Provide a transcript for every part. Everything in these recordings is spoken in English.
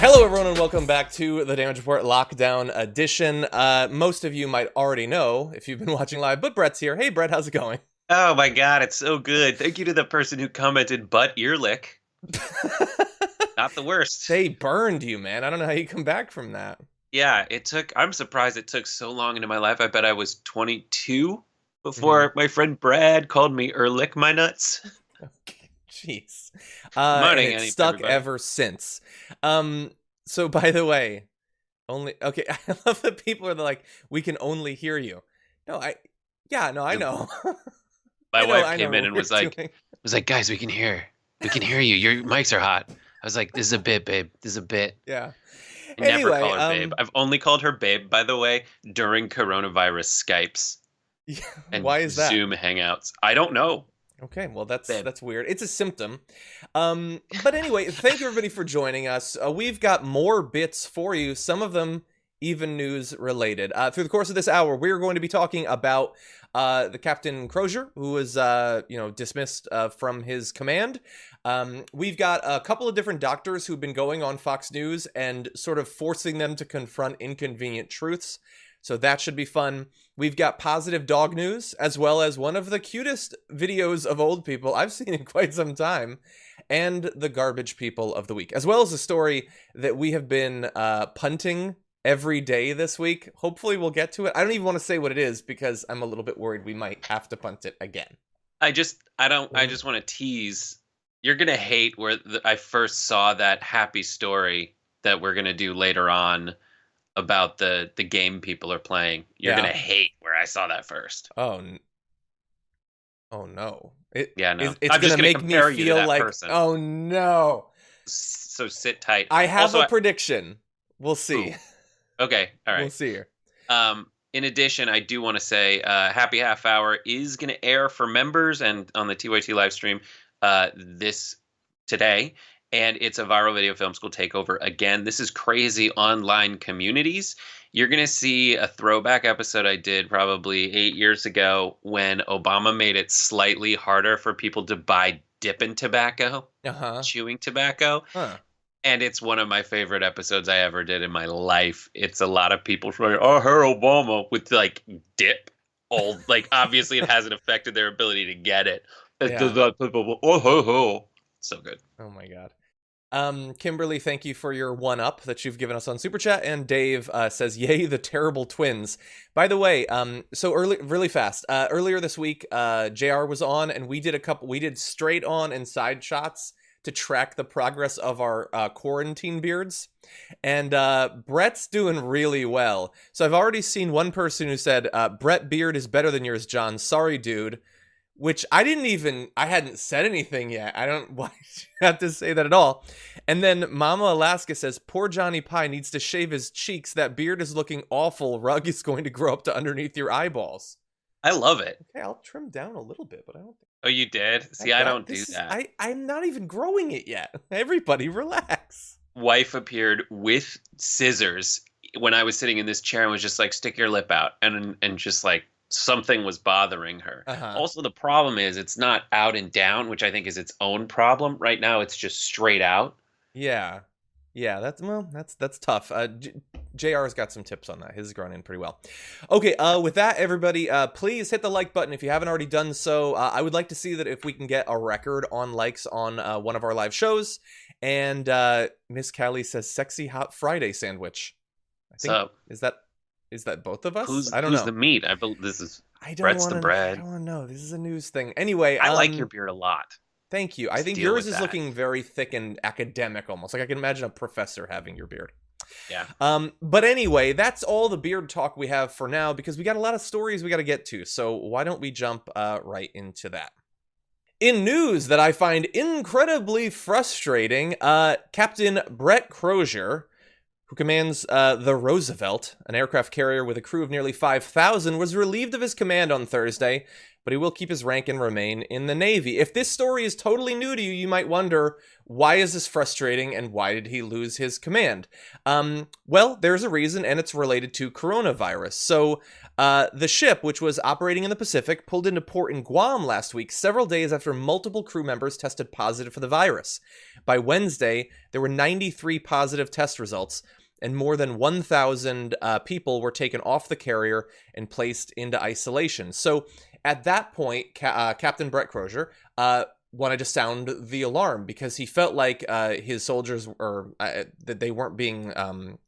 Hello, everyone, and welcome back to the Damage Report Lockdown Edition. Most of you might already know if you've been watching live, but Brett's here. Hey, Brett, how's it going? Oh my God, it's so good. Thank you to the person who commented butt Erlich. Not the worst. They burned you, man. I don't know how you come back from that. Yeah, I'm surprised it took so long into my life. I bet I was 22 before my friend Brad called me Erlich my nuts. Okay, jeez. Morning, And it's stuck everybody. ever since. So by the way, okay, I love that people are like, we can only hear you. No, I know. My I know wife came in what and we're was doing. like, guys, we can hear you. Your mics are hot. I was like, this is a bit, babe. This is a bit. Yeah. I never Anyway, call her babe. I've only called her babe, by the way, during coronavirus Skypes yeah, and why is that? Zoom hangouts. I don't know. Okay, well that's Babe. weird. It's a symptom. But anyway, thank you everybody for joining us. We've got more bits for you, some of them even news related. Through the course of this hour, we're going to be talking about the Captain Crozier, who was dismissed from his command. We've got a couple of different doctors who've been going on Fox News and sort of forcing them to confront inconvenient truths. So that should be fun. We've got positive dog news, as well as one of the cutest videos of old people I've seen in quite some time, and the garbage people of the week, as well as a story that we have been punting every day this week. Hopefully we'll get to it. I don't even want to say what it is because I'm a little bit worried we might have to punt it again. I just want to tease. You're going to hate where I first saw that happy story that we're going to do later on about the game people are playing. You're Yeah. going to hate where I saw that first. Oh no. Yeah, no. It's I'm just gonna gonna make me compare you to feel that like, person. oh no. So sit tight. I have Also, a prediction. We'll see. Okay, all right. We'll see here. In addition, I do want to say Happy Half Hour is going to air for members and on the TYT live stream this today. And it's a viral video film school takeover again. This is crazy online communities. You're going to see a throwback episode I did probably 8 years ago when Obama made it slightly harder for people to buy dipping tobacco, chewing tobacco. Huh. And it's one of my favorite episodes I ever did in my life. It's a lot of people from, oh, her Obama with like dip. Old, like obviously it hasn't affected their ability to get it. Yeah. Oh, ho, ho. So good. Oh my god. Kimberly, thank you for your one-up that you've given us on Super Chat, and Dave says, yay, the terrible twins. By the way, really fast, earlier this week, JR was on, and we did straight on and side shots to track the progress of our quarantine beards, and Brett's doing really well. So I've already seen one person who said, Brett beard is better than yours, John. Sorry, dude. Which I hadn't said anything yet. I don't why you have to say that at all. And then Mama Alaska says, poor Johnny Pie needs to shave his cheeks. That beard is looking awful. Rug is going to grow up to underneath your eyeballs. I love it. Okay, I'll trim down a little bit, but I don't think. Oh, you did? See, I don't do that. I'm not even growing it yet. Everybody relax. Wife appeared with scissors when I was sitting in this chair and was just like, stick your lip out. And just like, something was bothering her. Also, the problem is it's not out and down, which I think is its own problem. Right now, it's just straight out. Yeah, that's tough. JR's got some tips on that. His is growing in pretty well. Okay, with that, everybody, please hit the like button if you haven't already done so. I would like to see that if we can get a record on likes on one of our live shows. And Miss Callie says, "Sexy hot Friday sandwich." I think is that both of us? I don't know. Who's the meat? This is Brett's the bread. I don't know. This is a news thing. Anyway, I like your beard a lot. Thank you. I think yours is looking very thick and academic, almost like I can imagine a professor having your beard. Yeah. But anyway, that's all the beard talk we have for now because we got a lot of stories we got to get to. So why don't we jump right into that? In news that I find incredibly frustrating, Captain Brett Crozier, who commands the Roosevelt, an aircraft carrier with a crew of nearly 5,000, was relieved of his command on Thursday, but he will keep his rank and remain in the Navy. If this story is totally new to you, you might wonder, why is this frustrating and why did he lose his command? Well, there's a reason, and it's related to coronavirus. So the ship, which was operating in the Pacific, pulled into port in Guam last week, several days after multiple crew members tested positive for the virus. By Wednesday, there were 93 positive test results, and more than 1,000 people were taken off the carrier and placed into isolation. So at that point, Captain Brett Crozier wanted to sound the alarm because he felt like his soldiers were that they weren't being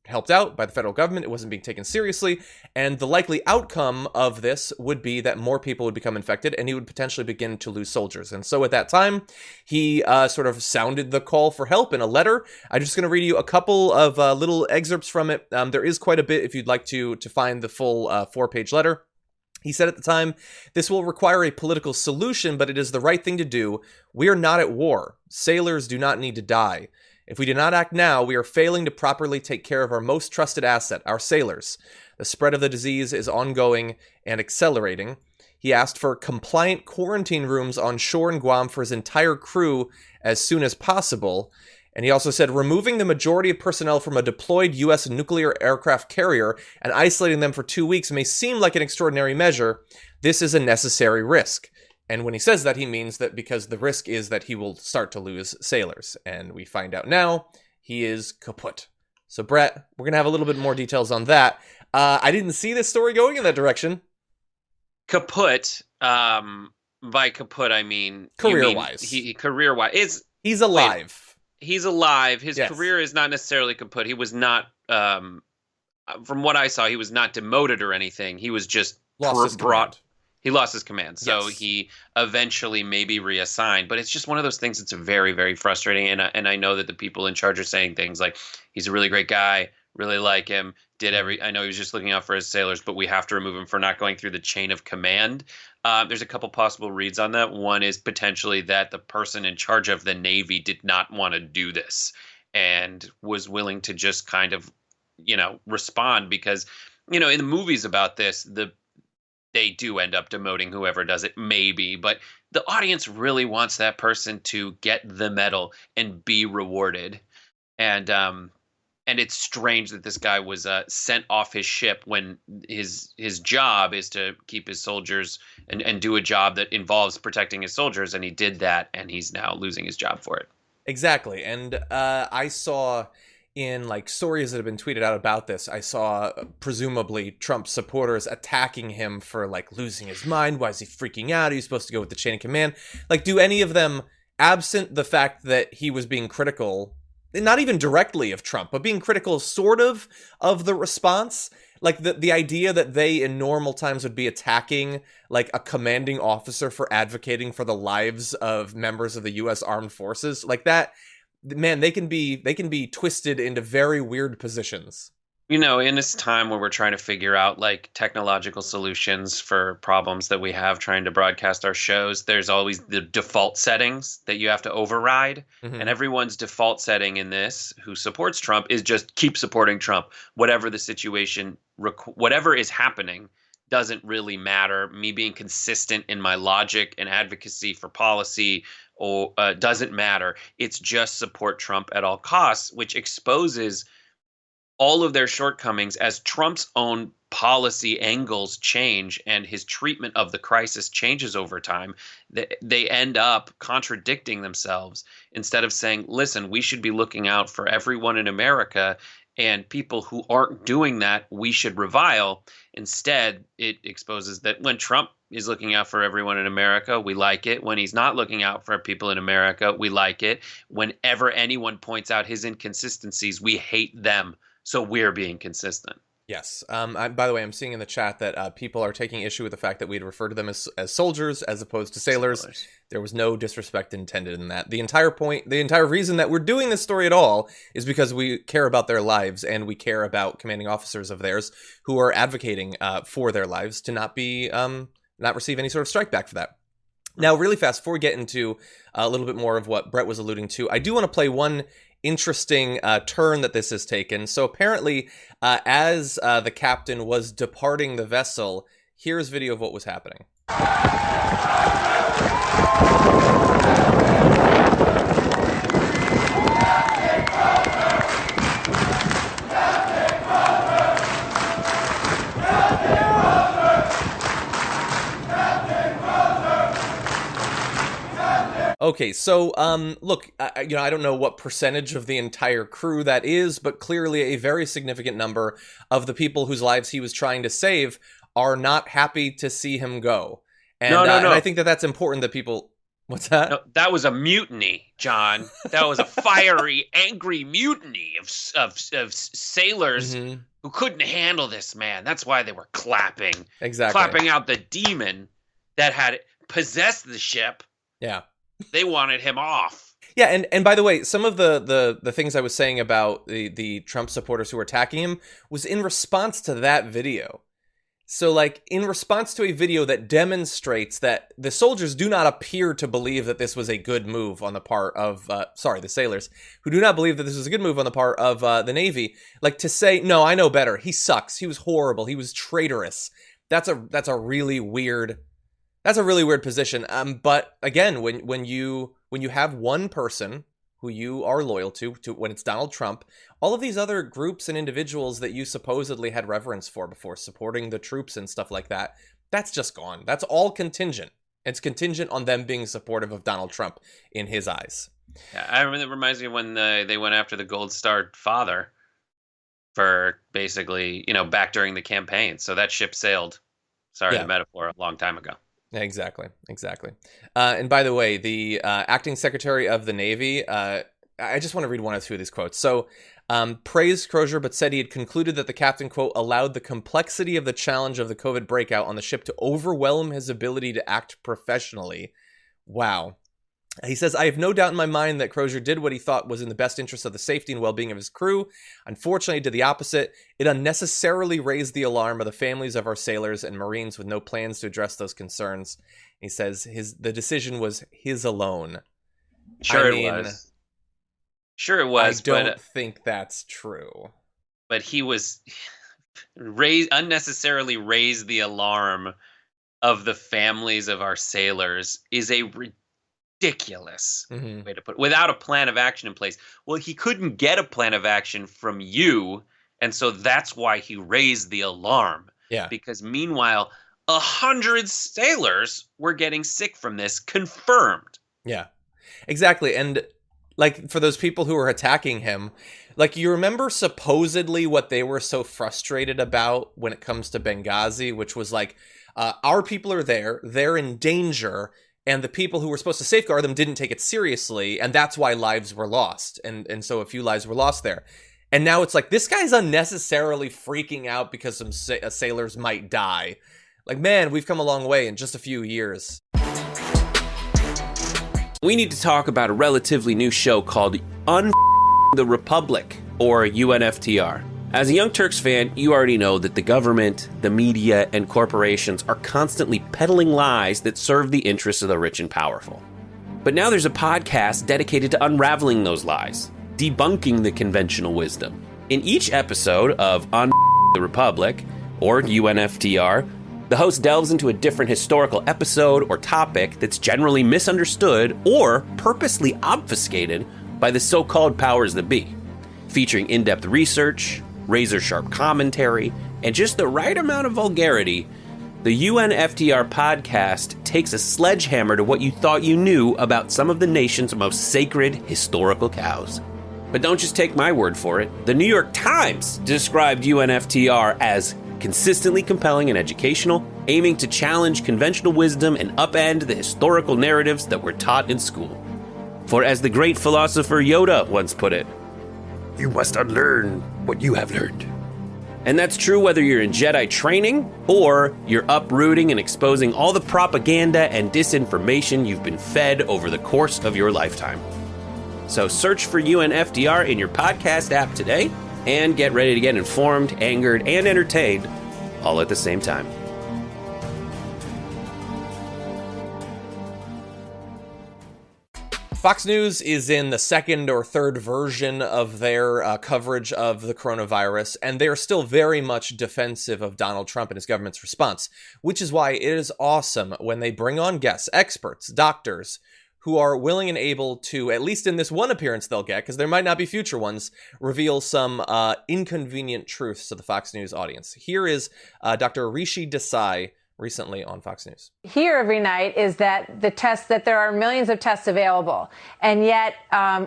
helped out by the federal government. It wasn't being taken seriously, and the likely outcome of this would be that more people would become infected, and he would potentially begin to lose soldiers. And so at that time, he sort of sounded the call for help in a letter. I'm just going to read you a couple of little excerpts from it. There is quite a bit if you'd like to find the full 4-page letter. He said at the time, "This will require a political solution, but it is the right thing to do. We are not at war. Sailors do not need to die. If we do not act now, we are failing to properly take care of our most trusted asset, our sailors. The spread of the disease is ongoing and accelerating." He asked for compliant quarantine rooms on shore in Guam for his entire crew as soon as possible. And he also said removing the majority of personnel from a deployed U.S. nuclear aircraft carrier and isolating them for 2 weeks may seem like an extraordinary measure. This is a necessary risk. And when he says that, he means that because the risk is that he will start to lose sailors. And we find out now he is kaput. So, Brett, we're going to have a little bit more details on that. I didn't see this story going in that direction. Kaput, by kaput, I mean... Career-wise. Career-wise. He's alive. He's alive. His Yes. career is not necessarily kaput. He was not, from what I saw, he was not demoted or anything. He was just he lost his command. So Yes. he eventually may be reassigned. But it's just one of those things that's very, very frustrating. And I know that the people in charge are saying things like, he's a really great guy, really like him, I know he was just looking out for his sailors, but we have to remove him for not going through the chain of command. There's a couple possible reads on that. One is potentially that the person in charge of the Navy did not want to do this and was willing to just kind of, respond because, in the movies about this, they do end up demoting whoever does it, maybe, but the audience really wants that person to get the medal and be rewarded. And it's strange that this guy was sent off his ship when his job is to keep his soldiers and do a job that involves protecting his soldiers. And he did that, and he's now losing his job for it. Exactly. And I saw in stories that have been tweeted out about this, I saw presumably Trump supporters attacking him for losing his mind. Why is he freaking out? He's supposed to go with the chain of command. Do any of them, absent the fact that he was being critical, not even directly of Trump, but being critical sort of the response, the idea that they in normal times would be attacking a commanding officer for advocating for the lives of members of the U.S. Armed Forces, that, man, they can be twisted into very weird positions. In this time where we're trying to figure out technological solutions for problems that we have trying to broadcast our shows, there's always the default settings that you have to override. Mm-hmm. And everyone's default setting in this who supports Trump is just keep supporting Trump. Whatever the situation, whatever is happening doesn't really matter. Me being consistent in my logic and advocacy for policy or doesn't matter. It's just support Trump at all costs, which exposes all of their shortcomings as Trump's own policy angles change and his treatment of the crisis changes over time. They end up contradicting themselves instead of saying, listen, we should be looking out for everyone in America, and people who aren't doing that, we should revile. Instead, it exposes that when Trump is looking out for everyone in America, we like it. When he's not looking out for people in America, we like it. Whenever anyone points out his inconsistencies, we hate them. So we're being consistent. Yes. By the way, I'm seeing in the chat that people are taking issue with the fact that we'd refer to them as soldiers as opposed to sailors. There was no disrespect intended in that. The entire reason that we're doing this story at all is because we care about their lives, and we care about commanding officers of theirs who are advocating for their lives to not receive any sort of strike back for that. Now, really fast, before we get into a little bit more of what Brett was alluding to, I do want to play one interesting turn that this has taken. So apparently, as the captain was departing the vessel, here's video of what was happening. Okay, so, look, I don't know what percentage of the entire crew that is, but clearly a very significant number of the people whose lives he was trying to save are not happy to see him go. And, No. and I think that that's important that people... What's that? No, that was a mutiny, John. That was a fiery, angry mutiny of sailors who couldn't handle this man. That's why they were clapping. Exactly. Clapping out the demon that had possessed the ship. Yeah. They wanted him off. Yeah, and by the way, some of the things I was saying about the Trump supporters who were attacking him was in response to that video. So, like, in response to a video that demonstrates that the soldiers do not appear to believe that this was a good move on the part of, the sailors, who do not believe that this was a good move on the part of the Navy, like, to say, no, I know better. He sucks. He was horrible. He was traitorous. That's a really weird position. But again, when you have one person who you are loyal to when it's Donald Trump, all of these other groups and individuals that you supposedly had reverence for before, supporting the troops and stuff like that, that's just gone. That's all contingent. It's contingent on them being supportive of Donald Trump in his eyes. Yeah, I remember. It reminds me of when they went after the Gold Star father for basically, back during the campaign. So that ship sailed. Sorry, the metaphor, a long time ago. Exactly. And by the way, the acting secretary of the Navy, I just want to read one or two of these quotes. So, praised Crozier, but said he had concluded that the captain, quote, allowed the complexity of the challenge of the COVID breakout on the ship to overwhelm his ability to act professionally. Wow. He says, I have no doubt in my mind that Crozier did what he thought was in the best interest of the safety and well-being of his crew. Unfortunately, he did the opposite. It unnecessarily raised the alarm of the families of our sailors and Marines with no plans to address those concerns. He says the decision was his alone. It was. Sure it was. I don't think that's true. But he was unnecessarily raised the alarm of the families of our sailors is a ridiculous way to put it, without a plan of action in place. Well, he couldn't get a plan of action from you, and so that's why he raised the alarm. Yeah. Because meanwhile, 100 sailors were getting sick from this, confirmed. Yeah, exactly. And like, for those people who were attacking him, like, you remember supposedly what they were so frustrated about when it comes to Benghazi, which was like, our people are there, they're in danger, and the people who were supposed to safeguard them didn't take it seriously, and that's why lives were lost. And so a few lives were lost there. And now it's like, this guy's unnecessarily freaking out because some sailors might die. Like, man, we've come a long way in just a few years. We need to talk about a relatively new show called the Republic, or UNFTR. As a Young Turks fan, you already know that the government, the media, and corporations are constantly peddling lies that serve the interests of the rich and powerful. But now there's a podcast dedicated to unraveling those lies, debunking the conventional wisdom. In each episode of the Republic, or UNFTR, the host delves into a different historical episode or topic that's generally misunderstood or purposely obfuscated by the so-called powers that be, featuring in-depth research, razor-sharp commentary, and just the right amount of vulgarity. The UNFTR podcast takes a sledgehammer to what you thought you knew about some of the nation's most sacred historical cows. But don't just take my word for it. The New York Times described UNFTR as consistently compelling and educational, aiming to challenge conventional wisdom and upend the historical narratives that were taught in school. For as the great philosopher Yoda once put it, you must unlearn what you have learned. And that's true whether you're in Jedi training or you're uprooting and exposing all the propaganda and disinformation you've been fed over the course of your lifetime. So search for UNFTR in your podcast app today and get ready to get informed, angered, and entertained all at the same time. Fox News is in the second or third version of their coverage of the coronavirus, and they are still very much defensive of Donald Trump and his government's response, which is why it is awesome when they bring on guests, experts, doctors, who are willing and able to, at least in this one appearance they'll get, because there might not be future ones, reveal some inconvenient truths to the Fox News audience. Here is Dr. Rishi Desai recently on Fox News. Hear every night is that that there are millions of tests available, and yet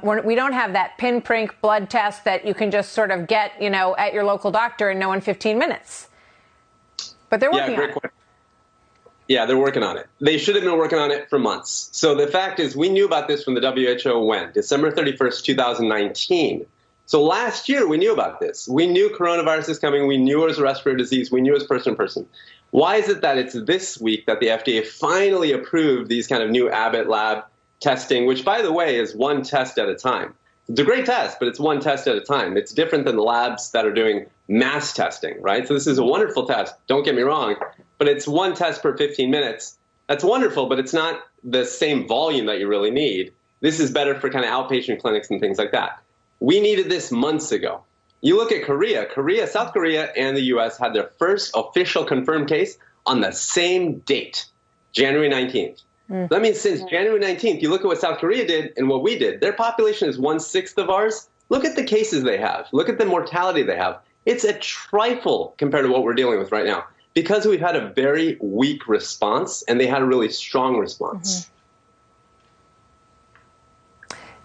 we don't have that pinprick blood test that you can just sort of get, at your local doctor and know in 15 minutes. But they're working on it. Yeah, they're working on it. They should have been working on it for months. So the fact is, we knew about this from the WHO when? December 31st, 2019. So last year, we knew about this. We knew coronavirus is coming. We knew it was a respiratory disease. We knew it was person to person. Why is it that it's this week that the FDA finally approved these kind of new Abbott lab testing, which, by the way, is one test at a time? It's a great test, but it's one test at a time. It's different than the labs that are doing mass testing, right? So this is a wonderful test, don't get me wrong, but it's one test per 15 minutes. That's wonderful, but it's not the same volume that you really need. This is better for kind of outpatient clinics and things like that. We needed this months ago. You look at South Korea and the U.S. had their first official confirmed case on the same date, January 19th. That means since January 19th, you look at what South Korea did and what we did. Their population is 1/6 of ours. Look at the cases they have. Look at the mortality they have. It's a trifle compared to what we're dealing with right now because we've had a very weak response and they had a really strong response.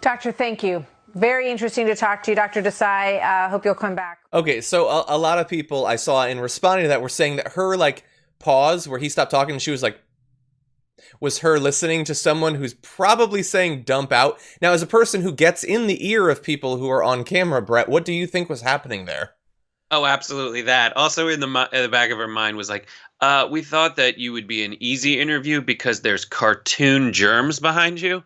Doctor, thank you. Very interesting to talk to you, Dr. Desai. Hope you'll come back. Okay, so a lot of people I saw in responding to that were saying that her pause where he stopped talking and she was her listening to someone who's probably saying dump out. Now, as a person who gets in the ear of people who are on camera, Brett, what do you think was happening there? Oh, absolutely that. Also in the back of her mind was we thought that you would be an easy interview because there's cartoon germs behind you.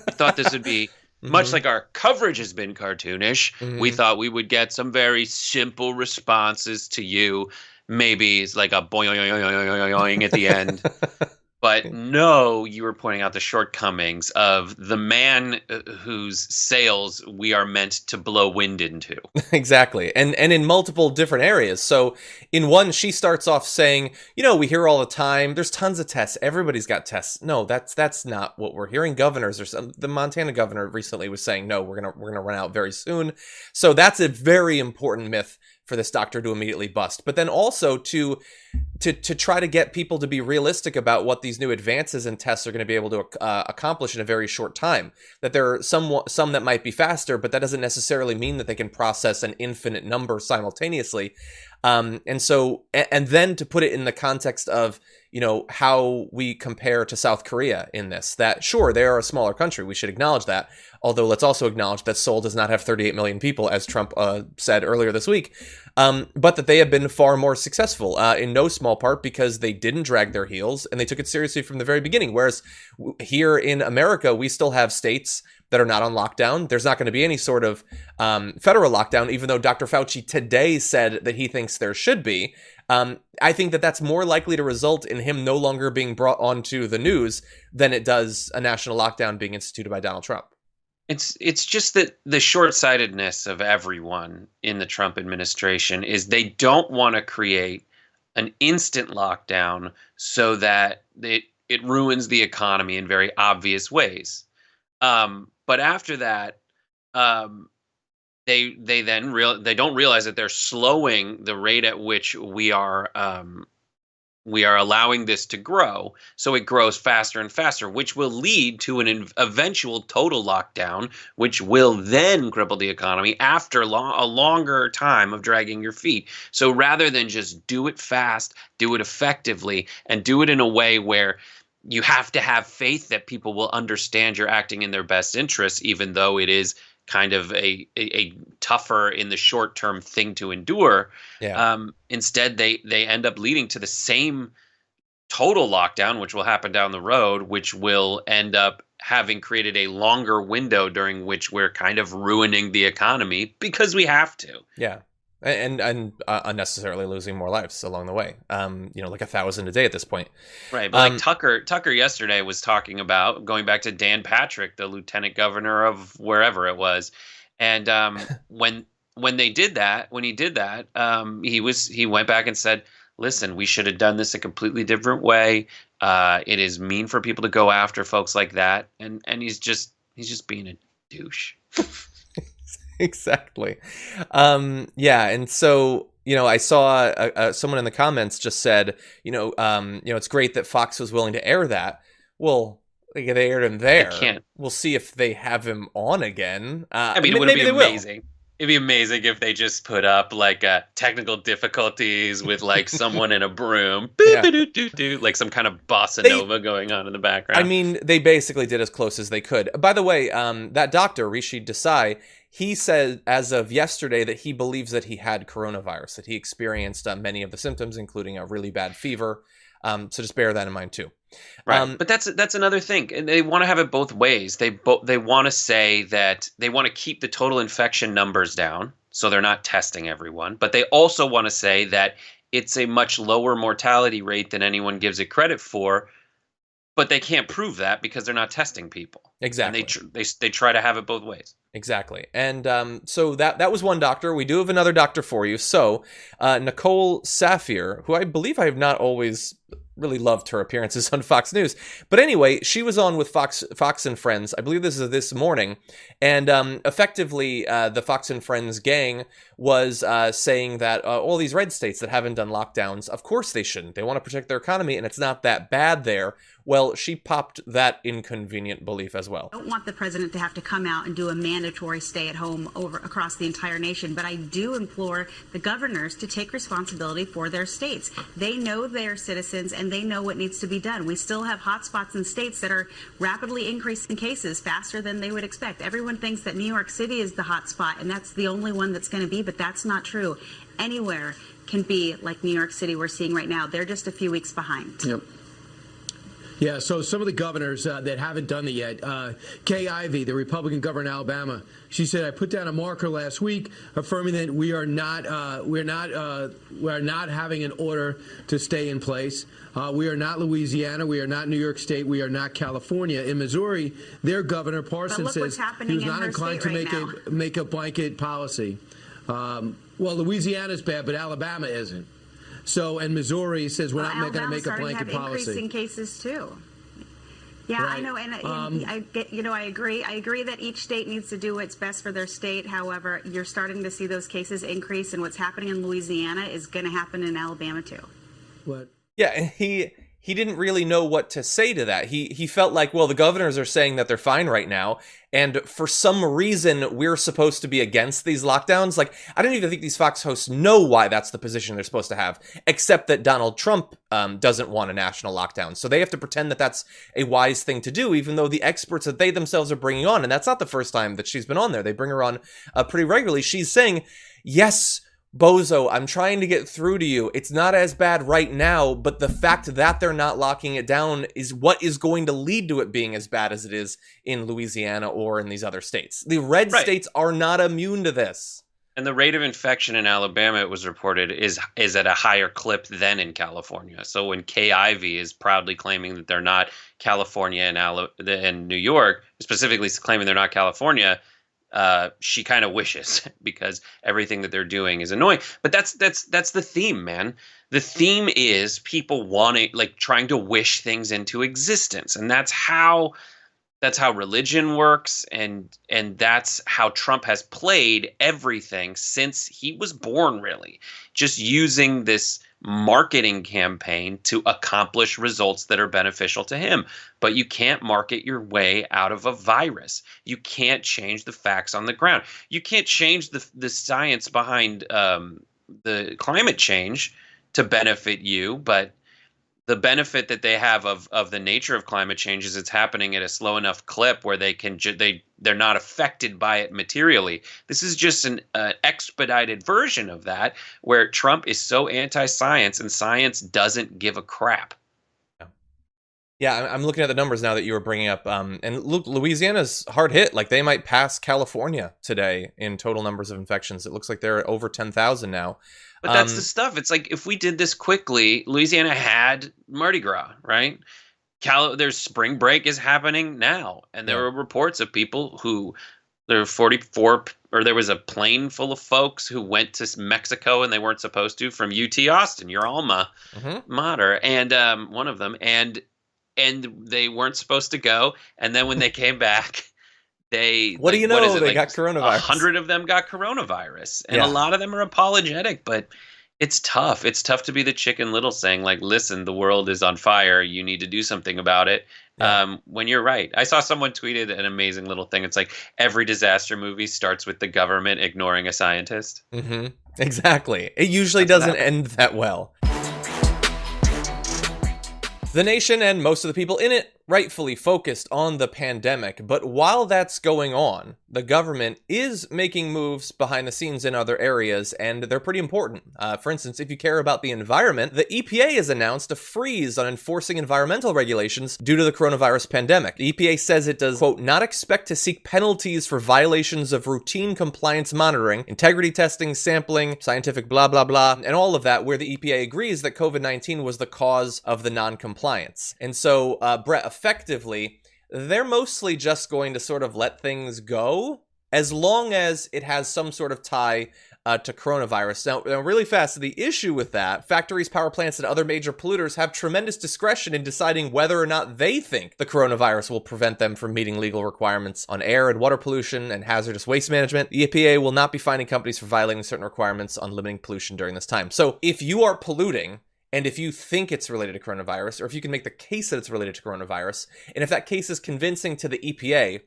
We thought this would be much like our coverage has been cartoonish. We thought we would get some very simple responses to you. Maybe it's like a boing at the end. But no, you were pointing out the shortcomings of the man whose sails we are meant to blow wind into. Exactly. And in multiple different areas. So in one, she starts off saying, we hear all the time, there's tons of tests. Everybody's got tests. No, that's not what we're hearing. Governors, the Montana governor recently was saying, no, we're going to run out very soon. So that's a very important myth for this doctor to immediately bust. But then also to try to get people to be realistic about what these new advances in tests are going to be able to accomplish in a very short time. That there are some that might be faster, but that doesn't necessarily mean that they can process an infinite number simultaneously. And then to put it in the context of, how we compare to South Korea in this, that sure, they are a smaller country. We should acknowledge that. Although let's also acknowledge that Seoul does not have 38 million people, as Trump said earlier this week, but that they have been far more successful in no small part because they didn't drag their heels and they took it seriously from the very beginning. Whereas here in America, we still have states that are not on lockdown. There's not going to be any sort of federal lockdown, even though Dr. Fauci today said that he thinks there should be. I think that that's more likely to result in him no longer being brought onto the news than it does a national lockdown being instituted by Donald Trump. It's just that the short-sightedness of everyone in the Trump administration is they don't want to create an instant lockdown so that it ruins the economy in very obvious ways. But after that, they don't realize that they're slowing the rate at which we are allowing this to grow, so it grows faster and faster, which will lead to an eventual total lockdown, which will then cripple the economy after a longer time of dragging your feet. So rather than just do it fast, do it effectively, and do it in a way where you have to have faith that people will understand you're acting in their best interests, even though it is kind of a tougher in the short term thing to endure. Yeah. Instead, they end up leading to the same total lockdown, which will happen down the road, which will end up having created a longer window during which we're kind of ruining the economy because we have to. Yeah. and unnecessarily losing more lives along the way. Like 1,000 a day at this point. Right, but like Tucker yesterday was talking about going back to Dan Patrick, the lieutenant governor of wherever it was, and when he did that, he went back and said, "Listen, we should have done this a completely different way. It is mean for people to go after folks like that," and he's just being a douche. Exactly. And so, I saw someone in the comments just said, it's great that Fox was willing to air that. Well, like, they aired him there. They can't. We'll see if they have him on again. I mean, it would be amazing. It'd be amazing if they just put up like technical difficulties with like someone in a broom, like some kind of bossa nova going on in the background. I mean, they basically did as close as they could. By the way, that doctor, Rishi Desai, he said as of yesterday that he believes that he had coronavirus, that he experienced many of the symptoms, including a really bad fever. So just bear that in mind too. Right, but that's another thing, and they want to have it both ways. They want to say that they want to keep the total infection numbers down, so they're not testing everyone. But they also want to say that it's a much lower mortality rate than anyone gives it credit for. But they can't prove that because they're not testing people. Exactly. And they try to have it both ways. Exactly. And so that was one doctor. We do have another doctor for you. So Nicole Saphier, who I believe I have not always really loved her appearances on Fox News. But anyway, she was on with Fox and Friends. I believe this is this morning. And effectively, the Fox and Friends gang was saying that all these red states that haven't done lockdowns, of course they shouldn't. They want to protect their economy, and it's not that bad there. Well, she popped that inconvenient belief as well. I don't want the president to have to come out and do a mandatory stay-at-home across the entire nation, but I do implore the governors to take responsibility for their states. They know their citizens, and they know what needs to be done. We still have hotspots in states that are rapidly increasing cases faster than they would expect. Everyone thinks that New York City is the hotspot, and that's the only one that's going to be, but that's not true. Anywhere can be like New York City we're seeing right now. They're just a few weeks behind. Yep. Yeah, so some of the governors that haven't done it yet, Kay Ivey, the Republican governor in Alabama, she said, "I put down a marker last week affirming that we are not having an order to stay in place. We are not Louisiana, we are not New York State, we are not California." In Missouri, their governor Parson says he was not inclined to make a blanket policy. Well, Louisiana's bad, but Alabama isn't. So, and Missouri says we're not going to make a blanket policy. Increasing cases too. Yeah, right. I know, and I agree. I agree that each state needs to do what's best for their state. However, you're starting to see those cases increase, and what's happening in Louisiana is going to happen in Alabama too. What? Yeah, and he didn't really know what to say to that. He felt like, well, the governors are saying that they're fine right now, and for some reason we're supposed to be against these lockdowns. Like, I don't even think these Fox hosts know why that's the position they're supposed to have, except that Donald Trump doesn't want a national lockdown. So they have to pretend that that's a wise thing to do, even though the experts that they themselves are bringing on, and that's not the first time that she's been on there. They bring her on pretty regularly. She's saying, yes, Bozo, I'm trying to get through to you. It's not as bad right now, but the fact that they're not locking it down is what is going to lead to it being as bad as it is in Louisiana or in these other states. The red states are not immune to this. And the rate of infection in Alabama, it was reported, is at a higher clip than in California. So when Kay Ivey is proudly claiming that they're not California and New York, specifically claiming they're not California, she kind of wishes, because everything that they're doing is annoying. But that's the theme, man. The theme is people trying to wish things into existence, and that's how religion works, and that's how Trump has played everything since he was born, really, just using this marketing campaign to accomplish results that are beneficial to him. But you can't market your way out of a virus. You can't change the facts on the ground. You can't change the science behind the climate change to benefit you, but the benefit that they have of the nature of climate change is it's happening at a slow enough clip where they're not affected by it materially. This is just an expedited version of that, where Trump is so anti-science and science doesn't give a crap. Yeah, I'm looking at the numbers now that you were bringing up. And look, Louisiana's hard hit. Like, they might pass California today in total numbers of infections. It looks like they're at over 10,000 now. But that's the stuff. It's like, if we did this quickly, Louisiana had Mardi Gras, right? There's spring break is happening now. And there were reports of people who, there were 44, or there was a plane full of folks who went to Mexico and they weren't supposed to, from UT Austin, your alma mater, and one of them. And they weren't supposed to go. And then when they came back, they what do you know? They got coronavirus. 100 of them got coronavirus, and a lot of them are apologetic. But it's tough. It's tough to be the Chicken Little saying, like, "Listen, the world is on fire. You need to do something about it." When you're right. I saw someone tweeted an amazing little thing. It's like, every disaster movie starts with the government ignoring a scientist. Exactly. It usually doesn't end that well. The nation and most of the people in it rightfully focused on the pandemic, but while that's going on, the government is making moves behind the scenes in other areas, and they're pretty important. For instance, if you care about the environment, the EPA has announced a freeze on enforcing environmental regulations due to the coronavirus pandemic. The EPA says it does, quote, not expect to seek penalties for violations of routine compliance monitoring, integrity testing, sampling, scientific blah, blah, blah, and all of that, where the EPA agrees that COVID-19 was the cause of the non-compliance. And so, Brett, effectively, they're mostly just going to sort of let things go as long as it has some sort of tie to coronavirus. Now, really fast, the issue with that, factories, power plants, and other major polluters have tremendous discretion in deciding whether or not they think the coronavirus will prevent them from meeting legal requirements on air and water pollution and hazardous waste management. The EPA will not be fining companies for violating certain requirements on limiting pollution during this time. So if you are polluting, and if you think it's related to coronavirus, or if you can make the case that it's related to coronavirus, and if that case is convincing to the EPA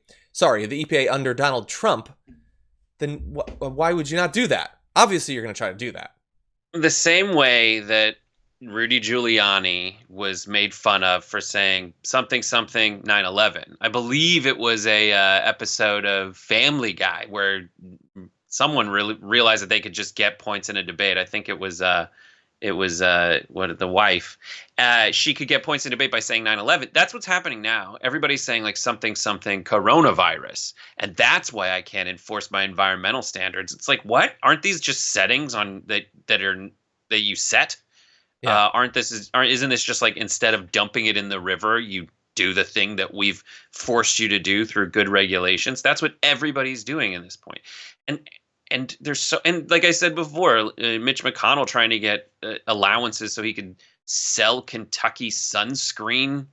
under Donald Trump, then why would you not do that? Obviously, you're going to try to do that. The same way that Rudy Giuliani was made fun of for saying something 9/11. I believe it was a episode of Family Guy where someone really realized that they could just get points in a debate. I think it was the wife. She could get points in debate by saying 9/11. That's what's happening now. Everybody's saying like something coronavirus, and that's why I can't enforce my environmental standards. It's like, what? Aren't these just settings on that you set? Yeah. Isn't this just like, instead of dumping it in the river, you do the thing that we've forced you to do through good regulations? That's what everybody's doing at this point. And like I said before, Mitch McConnell trying to get allowances so he could sell Kentucky sunscreen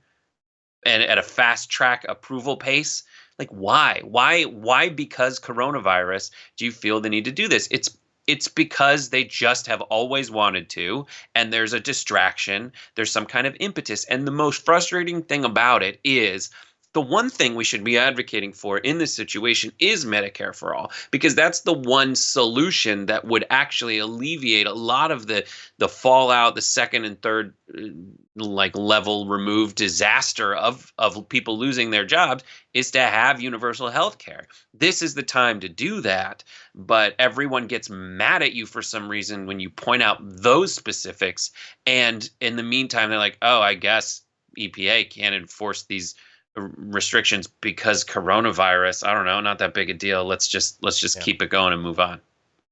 and at a fast track approval pace. Like, why? Why? Because coronavirus, do you feel the need to do this? It's because they just have always wanted to, and there's a distraction. There's some kind of impetus. And the most frustrating thing about it is, the one thing we should be advocating for in this situation is Medicare for all, because that's the one solution that would actually alleviate a lot of the fallout, the second and third level removed disaster of people losing their jobs, is to have universal health care. This is the time to do that, but everyone gets mad at you for some reason when you point out those specifics, and in the meantime they're like, oh, I guess EPA can't enforce these restrictions because coronavirus. I don't know, not that big a deal. Let's just keep it going and move on.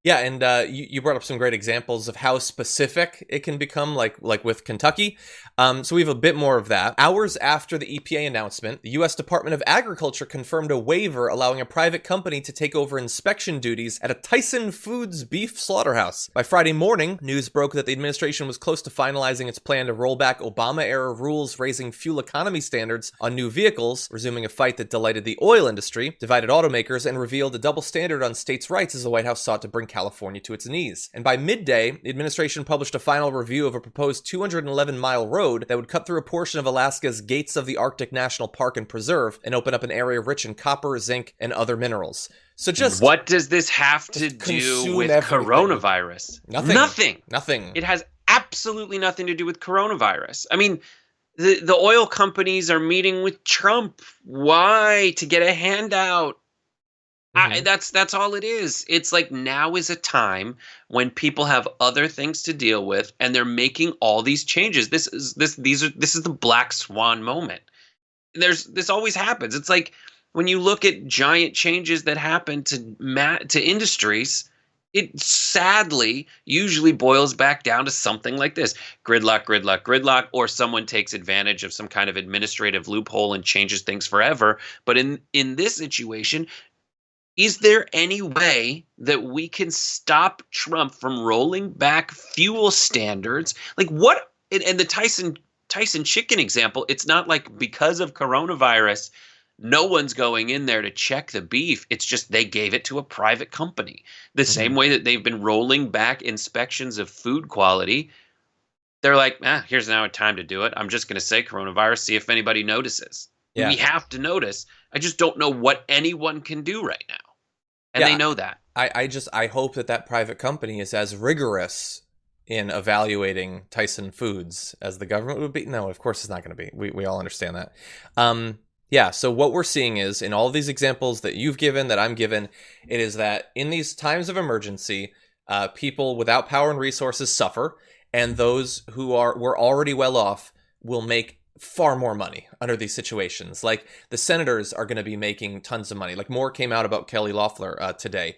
Yeah, and you brought up some great examples of how specific it can become, like with Kentucky. So we have a bit more of that. Hours after the EPA announcement, the U.S. Department of Agriculture confirmed a waiver allowing a private company to take over inspection duties at a Tyson Foods beef slaughterhouse. By Friday morning, news broke that the administration was close to finalizing its plan to roll back Obama-era rules raising fuel economy standards on new vehicles, resuming a fight that delighted the oil industry, divided automakers, and revealed a double standard on states' rights as the White House sought to bring California to its knees. And by midday, the administration published a final review of a proposed 211-mile road that would cut through a portion of Alaska's Gates of the Arctic National Park and Preserve and open up an area rich in copper, zinc, and other minerals. So just... what does this have to do with coronavirus? Nothing. It has absolutely nothing to do with coronavirus. I mean, the oil companies are meeting with Trump. Why? To get a handout. That's all it is. It's like now is a time when people have other things to deal with, and they're making all these changes. This is the black swan moment. This always happens. It's like when you look at giant changes that happen to industries, it sadly usually boils back down to something like this: gridlock, or someone takes advantage of some kind of administrative loophole and changes things forever. But in this situation, is there any way that we can stop Trump from rolling back fuel standards? Like what? And the Tyson chicken example, it's not like because of coronavirus, no one's going in there to check the beef. It's just they gave it to a private company. The same way that they've been rolling back inspections of food quality. They're like, here's now a time to do it. I'm just going to say coronavirus, see if anybody notices. Yeah. We have to notice. I just don't know what anyone can do right now. And they know that. I hope that private company is as rigorous in evaluating Tyson Foods as the government would be. No, of course it's not going to be. We all understand that. Yeah, so what we're seeing is, in all of these examples that you've given, that I'm given, it is that in these times of emergency, people without power and resources suffer, and those who were already well off will make far more money under these situations. Like the senators are going to be making tons of money. Like more came out about Kelly Loeffler today.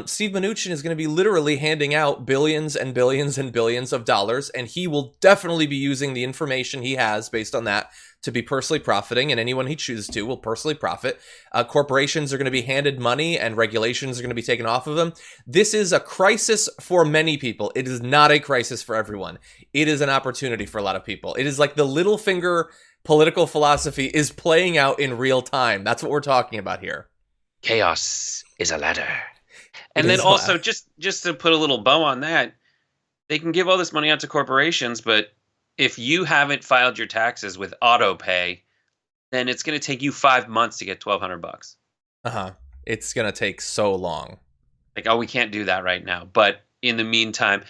Steve Mnuchin is going to be literally handing out billions and billions and billions of dollars, and he will definitely be using the information he has based on that to be personally profiting, and anyone he chooses to will personally profit. Corporations are going to be handed money, and regulations are going to be taken off of them. This is a crisis for many people. It is not a crisis for everyone. It is an opportunity for a lot of people. It is like the little finger political philosophy is playing out in real time. That's what we're talking about here. Chaos is a ladder. And then also, just to put a little bow on that, they can give all this money out to corporations, but if you haven't filed your taxes with auto pay, then it's going to take you 5 months to get $1,200. It's going to take so long. Like, we can't do that right now. But in the meantime,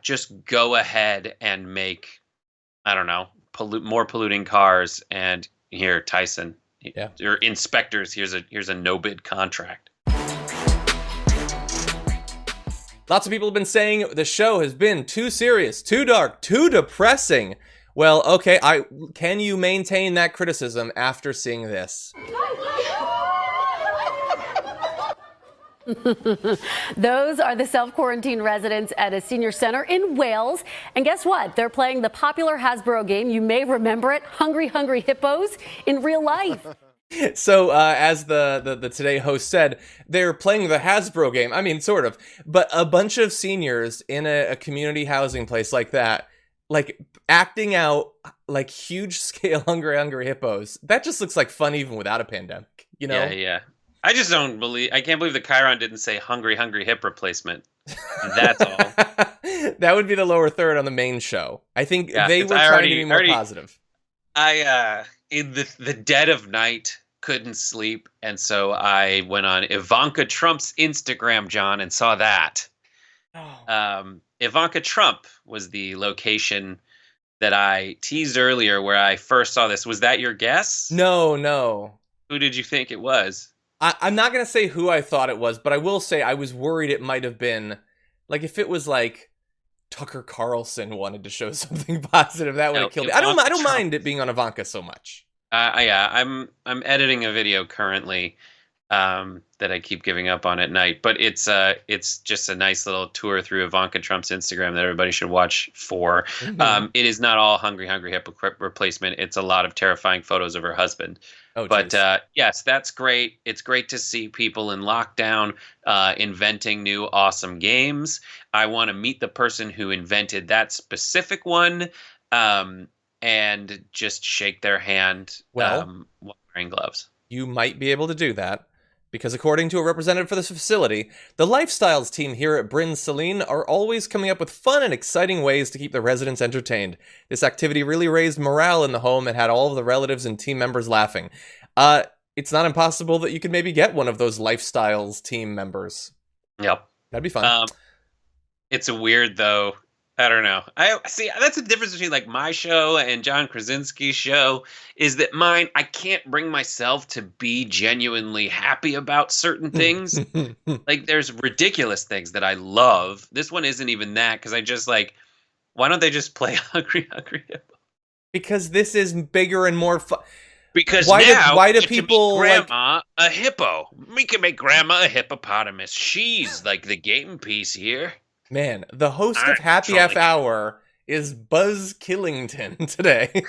just go ahead and make, I don't know, more polluting cars. And here, Tyson, your inspectors, here's a no bid contract. Lots of people have been saying the show has been too serious, too dark, too depressing. Well, okay, can you maintain that criticism after seeing this? Those are the self-quarantine residents at a senior center in Wales. And guess what? They're playing the popular Hasbro game. You may remember it, Hungry Hungry Hippos, in real life. So, as the Today host said, they're playing the Hasbro game. I mean, sort of. But a bunch of seniors in a community housing place like that, like, acting out, like, huge-scale Hungry Hungry Hippos. That just looks like fun even without a pandemic, you know? Yeah. I can't believe the Chiron didn't say Hungry Hungry Hip Replacement. That's all. That would be the lower third on the main show. I think they were trying to be more positive. In the dead of night, couldn't sleep, and so I went on Ivanka Trump's Instagram, John, and saw that. Ivanka Trump was the location that I teased earlier where I first saw this. Was that your guess? No. Who did you think it was? I'm not going to say who I thought it was, but I will say I was worried it might have been, like, if it was, like, Tucker Carlson wanted to show something positive, that would have killed it. I don't mind it being on Ivanka so much. I'm editing a video currently that I keep giving up on at night, but it's just a nice little tour through Ivanka Trump's Instagram that everybody should watch for. Mm-hmm. It is not all Hungry Hungry Hip Replacement. It's a lot of terrifying photos of her husband. But yes, that's great. It's great to see people in lockdown inventing new awesome games. I want to meet the person who invented that specific one and just shake their hand while wearing gloves. You might be able to do that because according to a representative for this facility, the lifestyles team here at Bryn Celine are always coming up with fun and exciting ways to keep the residents entertained. This activity really raised morale in the home and had all of the relatives and team members laughing. It's not impossible that you could maybe get one of those lifestyles team members. Yep. That'd be fun. It's a weird, though. I don't know. I see that's the difference between like my show and John Krasinski's show is that mine I can't bring myself to be genuinely happy about certain things. Like there's ridiculous things that I love. This one isn't even that because I just like why don't they just play Hungry Hungry Hippo? Because this is bigger and more fun. Because why do people Grandma a hippo? We can make Grandma a hippopotamus. She's like the game piece here. Man, the host of Happy Half Hour is Buzz Killington today.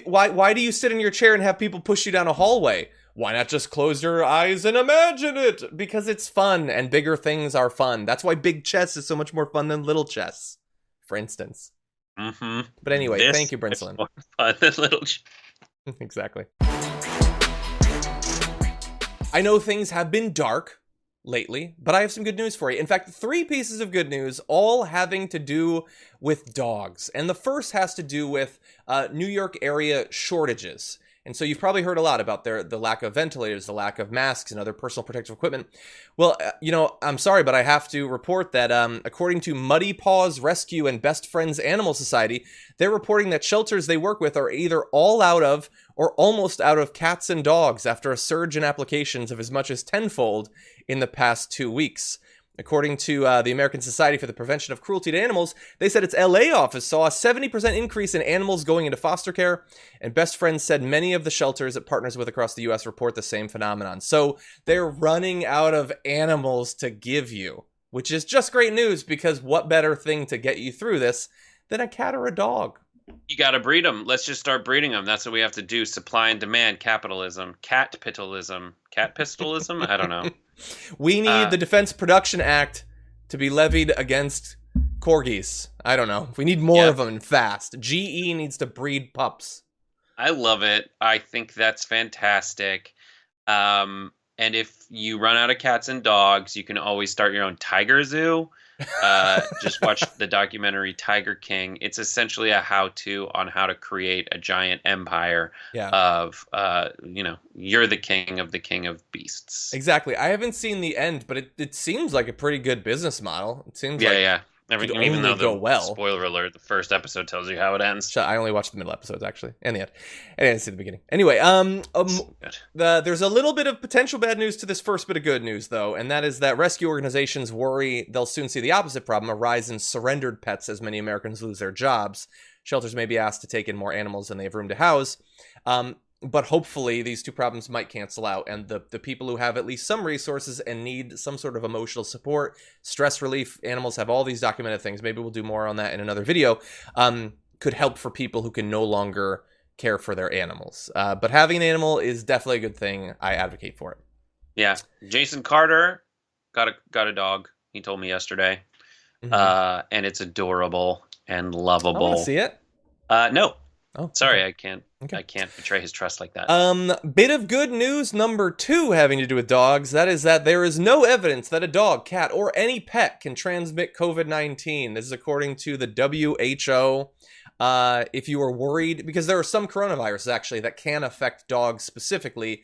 Why do you sit in your chair and have people push you down a hallway? Why not just close your eyes and imagine it? Because it's fun, and bigger things are fun. That's why big chess is so much more fun than little chess, for instance. Mm-hmm. But anyway, thank you, Brinslin. More fun than little chess. Exactly. I know things have been dark lately, but I have some good news for you. In fact, 3 pieces of good news, all having to do with dogs. And the first has to do with New York area shortages. And so you've probably heard a lot about the lack of ventilators, the lack of masks and other personal protective equipment. Well, I'm sorry, but I have to report that according to Muddy Paws Rescue and Best Friends Animal Society, they're reporting that shelters they work with are either all out of or almost out of cats and dogs after a surge in applications of as much as tenfold in the past 2 weeks. According to the American Society for the Prevention of Cruelty to Animals, they said its LA office saw a 70% increase in animals going into foster care, and Best Friends said many of the shelters it partners with across the U.S. report the same phenomenon. So they're running out of animals to give you, which is just great news because what better thing to get you through this than a cat or a dog? You got to breed them. Let's just start breeding them. That's what we have to do. Supply and demand, capitalism, catpistolism, I don't know. We need the Defense Production Act to be levied against corgis. I don't know. We need more of them fast. GE needs to breed pups. I love it. I think that's fantastic. And if you run out of cats and dogs, you can always start your own tiger zoo. Just watch the documentary Tiger King. It's essentially a how-to on how to create a giant empire of, you're the king of beasts. Exactly. I haven't seen the end, but it seems like a pretty good business model. It seems Even though go well. Spoiler alert, the first episode tells you how it ends. I only watched the middle episodes, actually, and the end. I didn't see the beginning. Anyway, there's a little bit of potential bad news to this first bit of good news, though, and that is that rescue organizations worry they'll soon see the opposite problem, a rise in surrendered pets as many Americans lose their jobs. Shelters may be asked to take in more animals than they have room to house. But hopefully these two problems might cancel out, and the people who have at least some resources and need some sort of emotional support, stress relief, animals have all these documented things. Maybe we'll do more on that in another video. Could help for people who can no longer care for their animals. But having an animal is definitely a good thing. I advocate for it. Yeah. Jason Carter got a dog. He told me yesterday. Mm-hmm. And it's adorable and lovable. I want to see it. No. Oh, sorry, okay. I can't. Okay. I can't betray his trust like that. Bit of good news number 2 having to do with dogs. That is that there is no evidence that a dog, cat, or any pet can transmit COVID-19. This is according to the WHO. If you are worried, because there are some coronaviruses actually that can affect dogs specifically,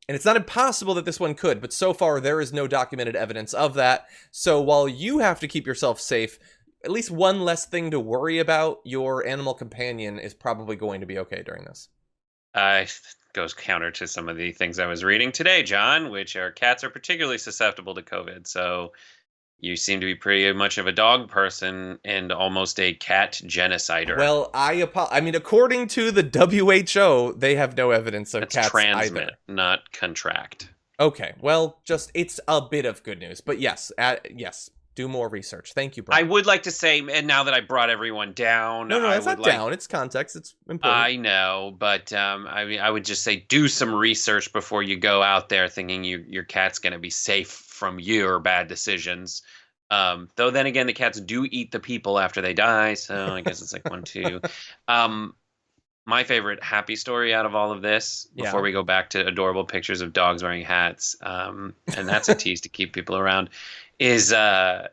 and it's not impossible that this one could, but so far there is no documented evidence of that. So while you have to keep yourself safe, at least one less thing to worry about, your animal companion is probably going to be okay during this. Goes counter to some of the things I was reading today, John, which are cats are particularly susceptible to COVID. So you seem to be pretty much of a dog person and almost a cat genocider. Well, I mean, according to the WHO, they have no evidence of cats transmit, either. Not contract. Okay, well, it's a bit of good news. But yes, do more research. Thank you, Brian. I would like to say, and now that I brought everyone down... No, it's not down. It's context. It's important. I know, but I would just say do some research before you go out there thinking your cat's going to be safe from your bad decisions. Though then again, the cats do eat the people after they die, so I guess it's like 1, 2. My favorite happy story out of all of this, before we go back to adorable pictures of dogs wearing hats, and that's a tease to keep people around, is that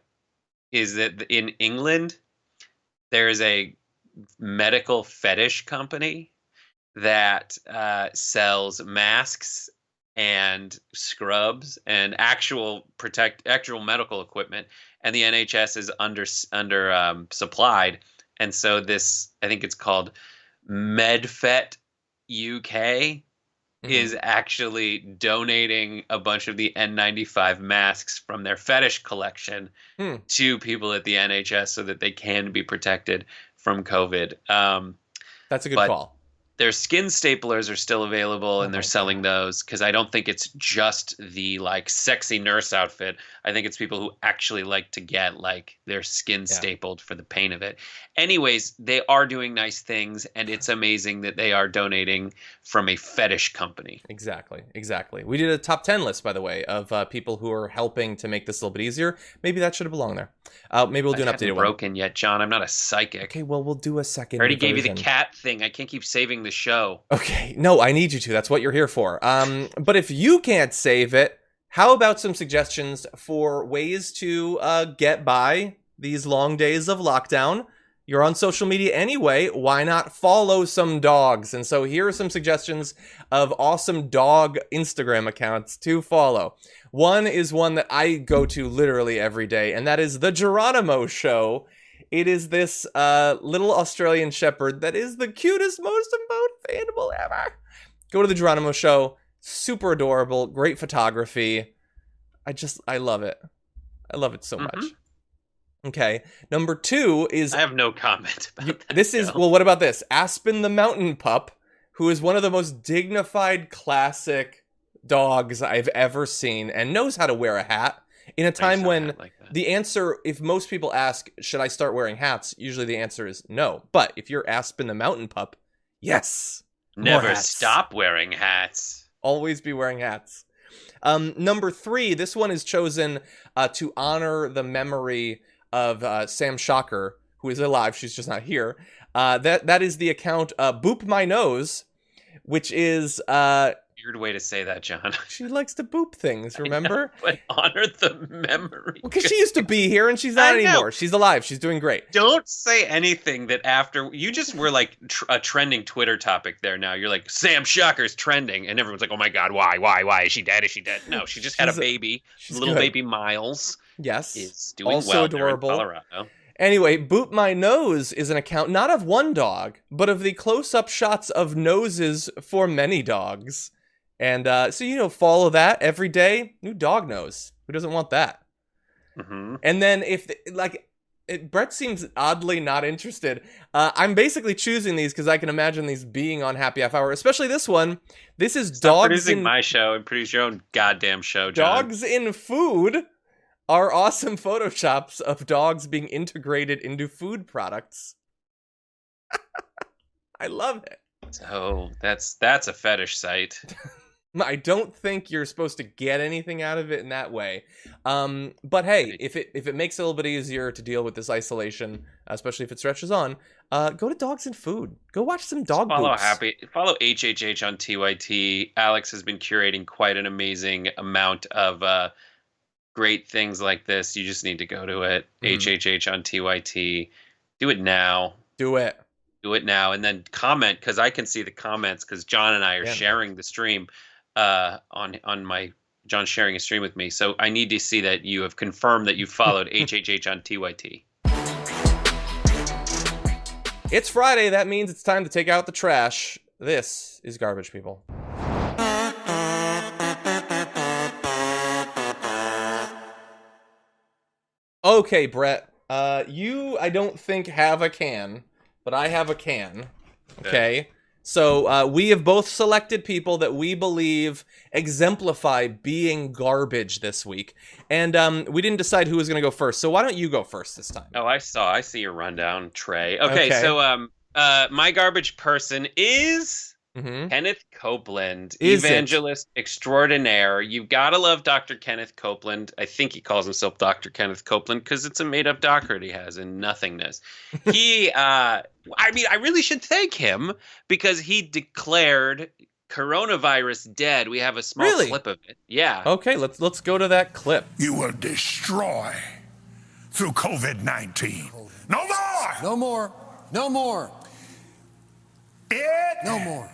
in England there is a medical fetish company that sells masks and scrubs and actual medical equipment, and the NHS is under supplied. And so this, I think it's called MedFet UK, is actually donating a bunch of the N95 masks from their fetish collection to people at the NHS so that they can be protected from COVID. That's a good call. Their skin staplers are still available, and they're selling those, because I don't think it's just the like sexy nurse outfit. I think it's people who actually like to get like their skin stapled for the pain of it. Anyways, they are doing nice things, and it's amazing that they are donating from a fetish company. Exactly. We did a top 10 list, by the way, of people who are helping to make this a little bit easier. Maybe that should have belonged there. Maybe we'll do an updated one. Broken yet, John? I'm not a psychic. Okay, well, we'll do a second. I already gave you the cat thing. I can't keep saving the show. Okay, no, I need you to. That's what you're here for. But if you can't save it, how about some suggestions for ways to get by these long days of lockdown? You're on social media anyway. Why not follow some dogs? And so here are some suggestions of awesome dog Instagram accounts to follow. One is one that I go to literally every day, and that is The Geronimo Show. It is this little Australian shepherd that is the cutest, most emotive animal ever. Go to The Geronimo Show. Super adorable. Great photography. I love it. I love it so much. Okay. Number 2 is... I have no comment about that. This is... Well, what about this? Aspen the Mountain Pup, who is one of the most dignified, classic dogs I've ever seen and knows how to wear a hat in a time when the answer, if most people ask, should I start wearing hats? Usually the answer is no. But if you're Aspen the Mountain Pup, yes. Never stop wearing hats. Always be wearing hats. Number 3, this one is chosen to honor the memory of Sam Shocker, who is alive. She's just not here. That is the account Boop My Nose, which is... Weird way to say that, John. She likes to boop things, remember? But honor the memory. Because she used to be here and she's not anymore. She's alive. She's doing great. Don't say anything that after... You just were like a trending Twitter topic there now. You're like, Sam Shocker's trending. And everyone's like, oh my God, why? Is she dead? No, she just had a baby. Little baby Miles. Yes. Is doing also well adorable. There in Colorado. Anyway, Boop My Nose is an account not of one dog, but of the close-up shots of noses for many dogs. And so, follow that every day. New dog nose. Who doesn't want that? And then Brett seems oddly not interested. I'm basically choosing these because I can imagine these being on Happy Half Hour, especially this one. This is Stop producing my show and produce your own goddamn show, John. Dogs in Food are awesome photoshops of dogs being integrated into food products. I love it. So that's a fetish site. I don't think you're supposed to get anything out of it in that way. But hey, if it makes it a little bit easier to deal with this isolation, especially if it stretches on, go to Dogs and Food. Go watch some dog boops. Follow HHH on TYT. Alex has been curating quite an amazing amount of great things like this. You just need to go to it. HHH on TYT. Do it now. Do it now, and then comment, because I can see the comments, because John and I are sharing the stream on my John's sharing a stream with me, so I need to see that you have confirmed that you followed HHH on TYT. It's Friday. That means it's time to take out the trash. This is Garbage People. Okay, Brett. You, I don't think, have a can, but I have a can. Okay? So we have both selected people that we believe exemplify being garbage this week. And we didn't decide who was going to go first. So why don't you go first this time? Oh, I see your rundown, Trey. Okay. So my garbage person is... Kenneth Copeland, evangelist extraordinaire. You've got to love Dr. Kenneth Copeland. I think he calls himself Dr. Kenneth Copeland because it's a made-up doctorate he has in nothingness. He, I really should thank him because he declared coronavirus dead. We have a small clip of it. Yeah. Okay, let's go to that clip. You will destroy through COVID-19. No more! No more. No more. It no more.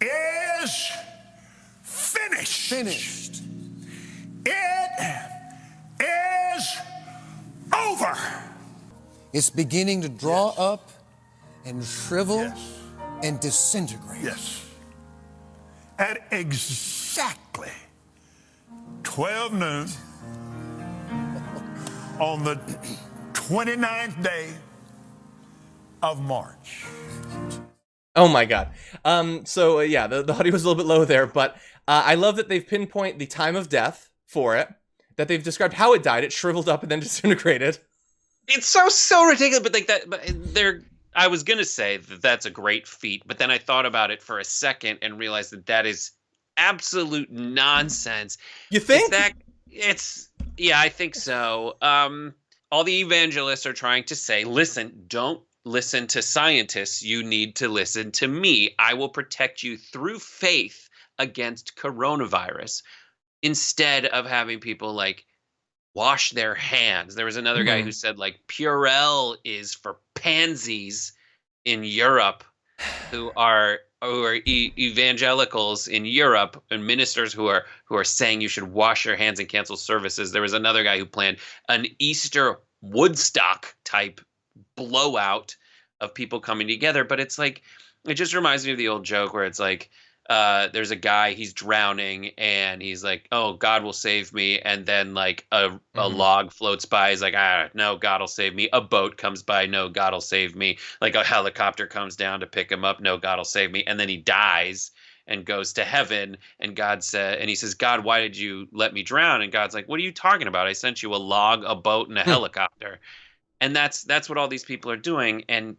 is finished. Finished. It is over. It's beginning to draw up and shrivel and disintegrate. Yes. At exactly 12 noon on the 29th day of March. Oh my god. Yeah, the audio was a little bit low there, but I love that they've pinpointed the time of death for it, that they've described how it died. It shriveled up and then disintegrated. It's so ridiculous, but like that, but I was gonna say that that's a great feat, but then I thought about it for a second and realized that that is absolute nonsense. You think? Yeah, I think so. All the evangelists are trying to say, listen, don't listen to scientists. You need to listen to me. I will protect you through faith against coronavirus, instead of having people like wash their hands. There was another guy who said like Purell is for pansies in Europe who are evangelicals in Europe, and ministers who are saying you should wash your hands and cancel services. There was another guy who planned an Easter Woodstock type blowout of people coming together. But it's like, it just reminds me of the old joke where it's like, there's a guy, he's drowning, and he's like, oh, God will save me. And then like a log floats by. He's like, no, God will save me. A boat comes by. No, God will save me. Like a helicopter comes down to pick him up. No, God will save me. And then he dies and goes to heaven. And he says, God, why did you let me drown? And God's like, what are you talking about? I sent you a log, a boat, and a helicopter. And that's what all these people are doing. And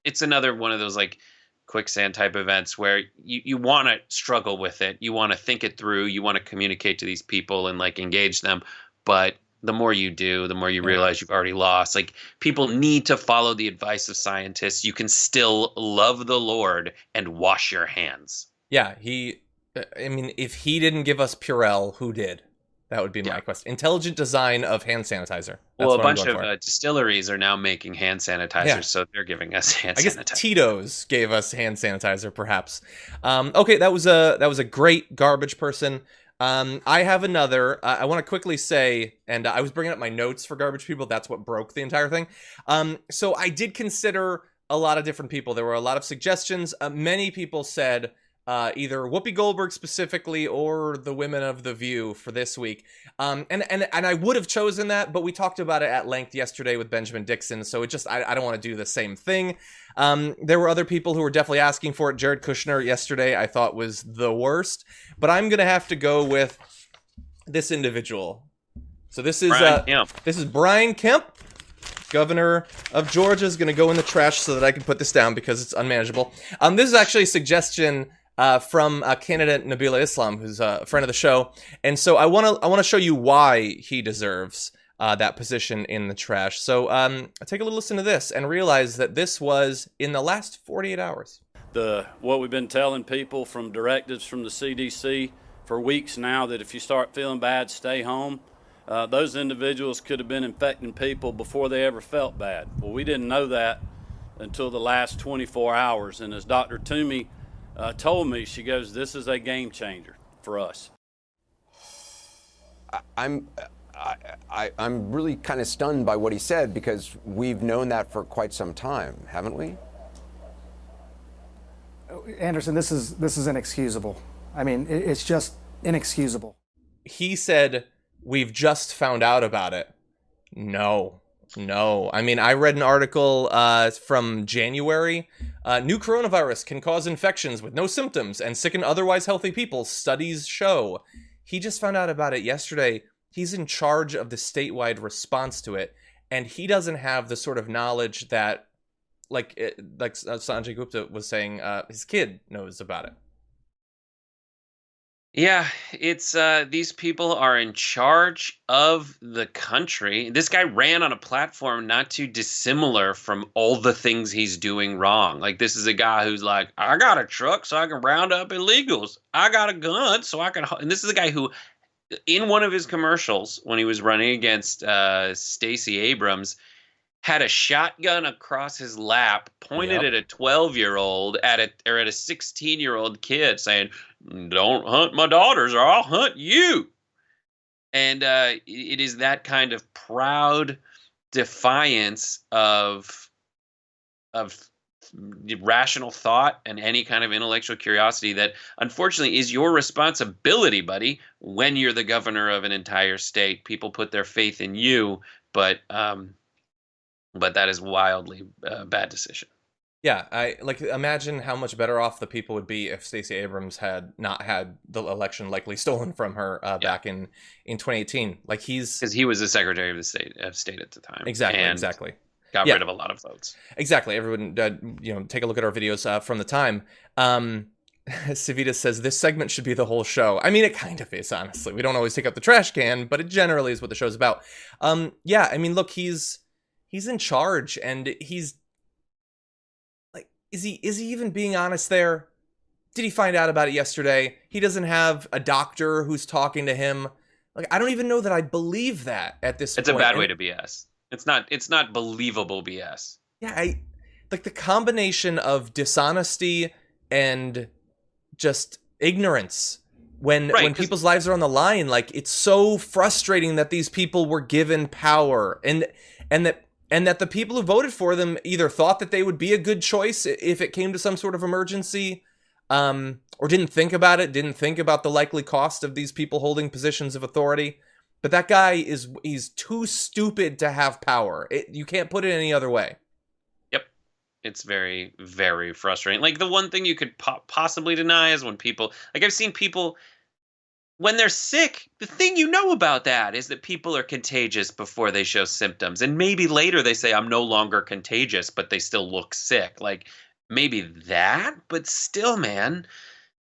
it's another one of those like quicksand type events where you want to struggle with it. You want to think it through. You want to communicate to these people and like engage them. But the more you do, the more you realize you've already lost. Like, people need to follow the advice of scientists. You can still love the Lord and wash your hands. Yeah, if he didn't give us Purell, who did? That would be my question. Intelligent design of hand sanitizer. Well, a bunch of distilleries are now making hand sanitizers, so they're giving us hand sanitizer. I guess Tito's gave us hand sanitizer, perhaps. Okay, that was a great garbage person. I have another. I want to quickly say, and I was bringing up my notes for garbage people. That's what broke the entire thing. So I did consider a lot of different people. There were a lot of suggestions. Many people said either Whoopi Goldberg specifically or the women of The View for this week. And I would have chosen that, but we talked about it at length yesterday with Benjamin Dixon, so I don't want to do the same thing. There were other people who were definitely asking for it. Jared Kushner yesterday I thought was the worst, but I'm going to have to go with this individual. So this is Brian Kemp. Governor of Georgia is going to go in the trash so that I can put this down because it's unmanageable. This is actually a suggestion from candidate Nabila Islam, who's a friend of the show, and so I want to show you why he deserves that position in the trash. So take a little listen to this and realize that this was in the last 48 hours. What we've been telling people from directives from the CDC for weeks now, that if you start feeling bad, stay home. Those individuals could have been infecting people before they ever felt bad. Well, we didn't know that until the last 24 hours. And as Dr. Toomey told me, she goes, this is a game changer for us. I'm really kind of stunned by what he said, because we've known that for quite some time, haven't we? Anderson, this is inexcusable. I mean, it's just inexcusable. He said, we've just found out about it. No. I mean, I read an article from January. New coronavirus can cause infections with no symptoms and sicken otherwise healthy people, studies show. He just found out about it yesterday. He's in charge of the statewide response to it, and he doesn't have the sort of knowledge that, like Sanjay Gupta was saying, his kid knows about it. Yeah, it's these people are in charge of the country. This guy ran on a platform not too dissimilar from all the things he's doing wrong. Like, this is a guy who's like, I got a truck so I can round up illegals. I got a gun so I can. And this is a guy who, in one of his commercials when he was running against Stacey Abrams, had a shotgun across his lap, pointed at a 12-year-old, or at a 16-year-old kid, saying, "Don't hunt my daughters, or I'll hunt you." And it is that kind of proud defiance of rational thought and any kind of intellectual curiosity that, unfortunately, is your responsibility, buddy, when you're the governor of an entire state. People put their faith in you, but that is wildly bad decision. Yeah, I imagine how much better off the people would be if Stacey Abrams had not had the election likely stolen from her back in 2018. Like because he was the Secretary of the State at the time. Exactly. Got rid of a lot of votes. Exactly. Everyone, take a look at our videos from the time. Savita says this segment should be the whole show. I mean, it kind of is, honestly. We don't always take up the trash can, but it generally is what the show's about. Yeah, I mean, look, he's in charge, and he's like, is he even being honest there? Did he find out about it yesterday? He doesn't have a doctor who's talking to him. Like, I don't even know that I believe that at this point. It's a bad way to BS. It's not believable BS. Yeah, like the combination of dishonesty and just ignorance when people's lives are on the line. Like, it's so frustrating that these people were given power and that the people who voted for them either thought that they would be a good choice if it came to some sort of emergency, or didn't think about it, didn't think about the likely cost of these people holding positions of authority. But that guy he's too stupid to have power. You can't put it any other way. Yep. It's very, very frustrating. Like, the one thing you could possibly deny is when people, like, I've seen people, when they're sick, the thing you know about that is that people are contagious before they show symptoms. And maybe later they say, I'm no longer contagious, but they still look sick. Like, maybe that, but still, man,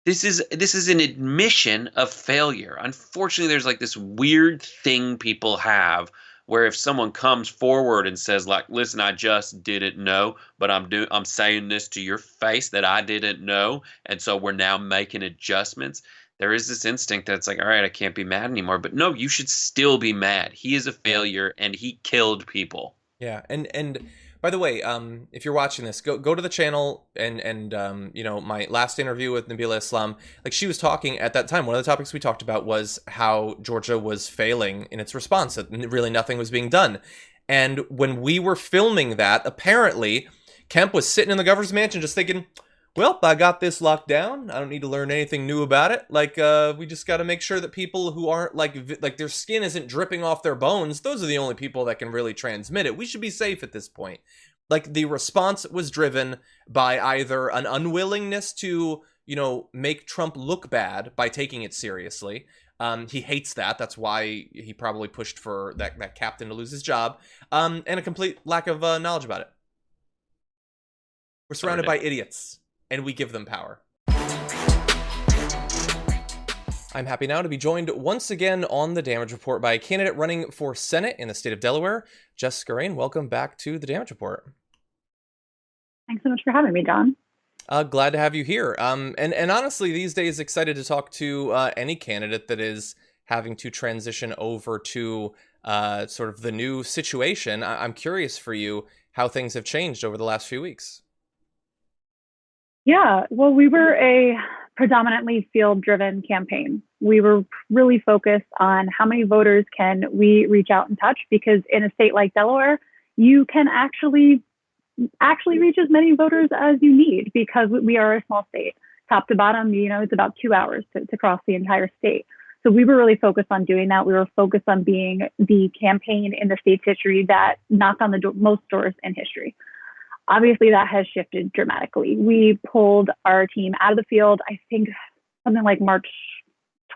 this is an admission of failure. Unfortunately, there's like this weird thing people have where if someone comes forward and says, like, listen, I just didn't know, but I'm saying this to your face that I didn't know, and so we're now making adjustments. There is this instinct that's like, all right, I can't be mad anymore. But no, you should still be mad. He is a failure, and he killed people. Yeah, and by the way, if you're watching this, go to the channel and my last interview with Nabila Islam, like, she was talking at that time. One of the topics we talked about was how Georgia was failing in its response, that really nothing was being done. And when we were filming that, apparently Kemp was sitting in the governor's mansion just thinking, well, I got this locked down. I don't need to learn anything new about it. Like, we just got to make sure that people who aren't like their skin isn't dripping off their bones, those are the only people that can really transmit it. We should be safe at this point. Like, the response was driven by either an unwillingness to, make Trump look bad by taking it seriously. He hates that. That's why he probably pushed for that captain to lose his job. And a complete lack of knowledge about it. We're surrounded by idiots, and we give them power. I'm happy now to be joined once again on the Damage Report by a candidate running for Senate in the state of Delaware, Jess Scarane. Welcome back to the Damage Report. Thanks so much for having me, John. Glad to have you here. And honestly, these days, excited to talk to any candidate that is having to transition over to sort of the new situation. I'm curious for you how things have changed over the last few weeks. Yeah, well, we were a predominantly field-driven campaign. We were really focused on how many voters can we reach out and touch, because in a state like Delaware, you can actually reach as many voters as you need, because we are a small state. Top to bottom, it's about 2 hours to cross the entire state. So we were really focused on doing that. We were focused on being the campaign in the state's history that knocked on the most doors in history. Obviously, that has shifted dramatically. We pulled our team out of the field, I think something like March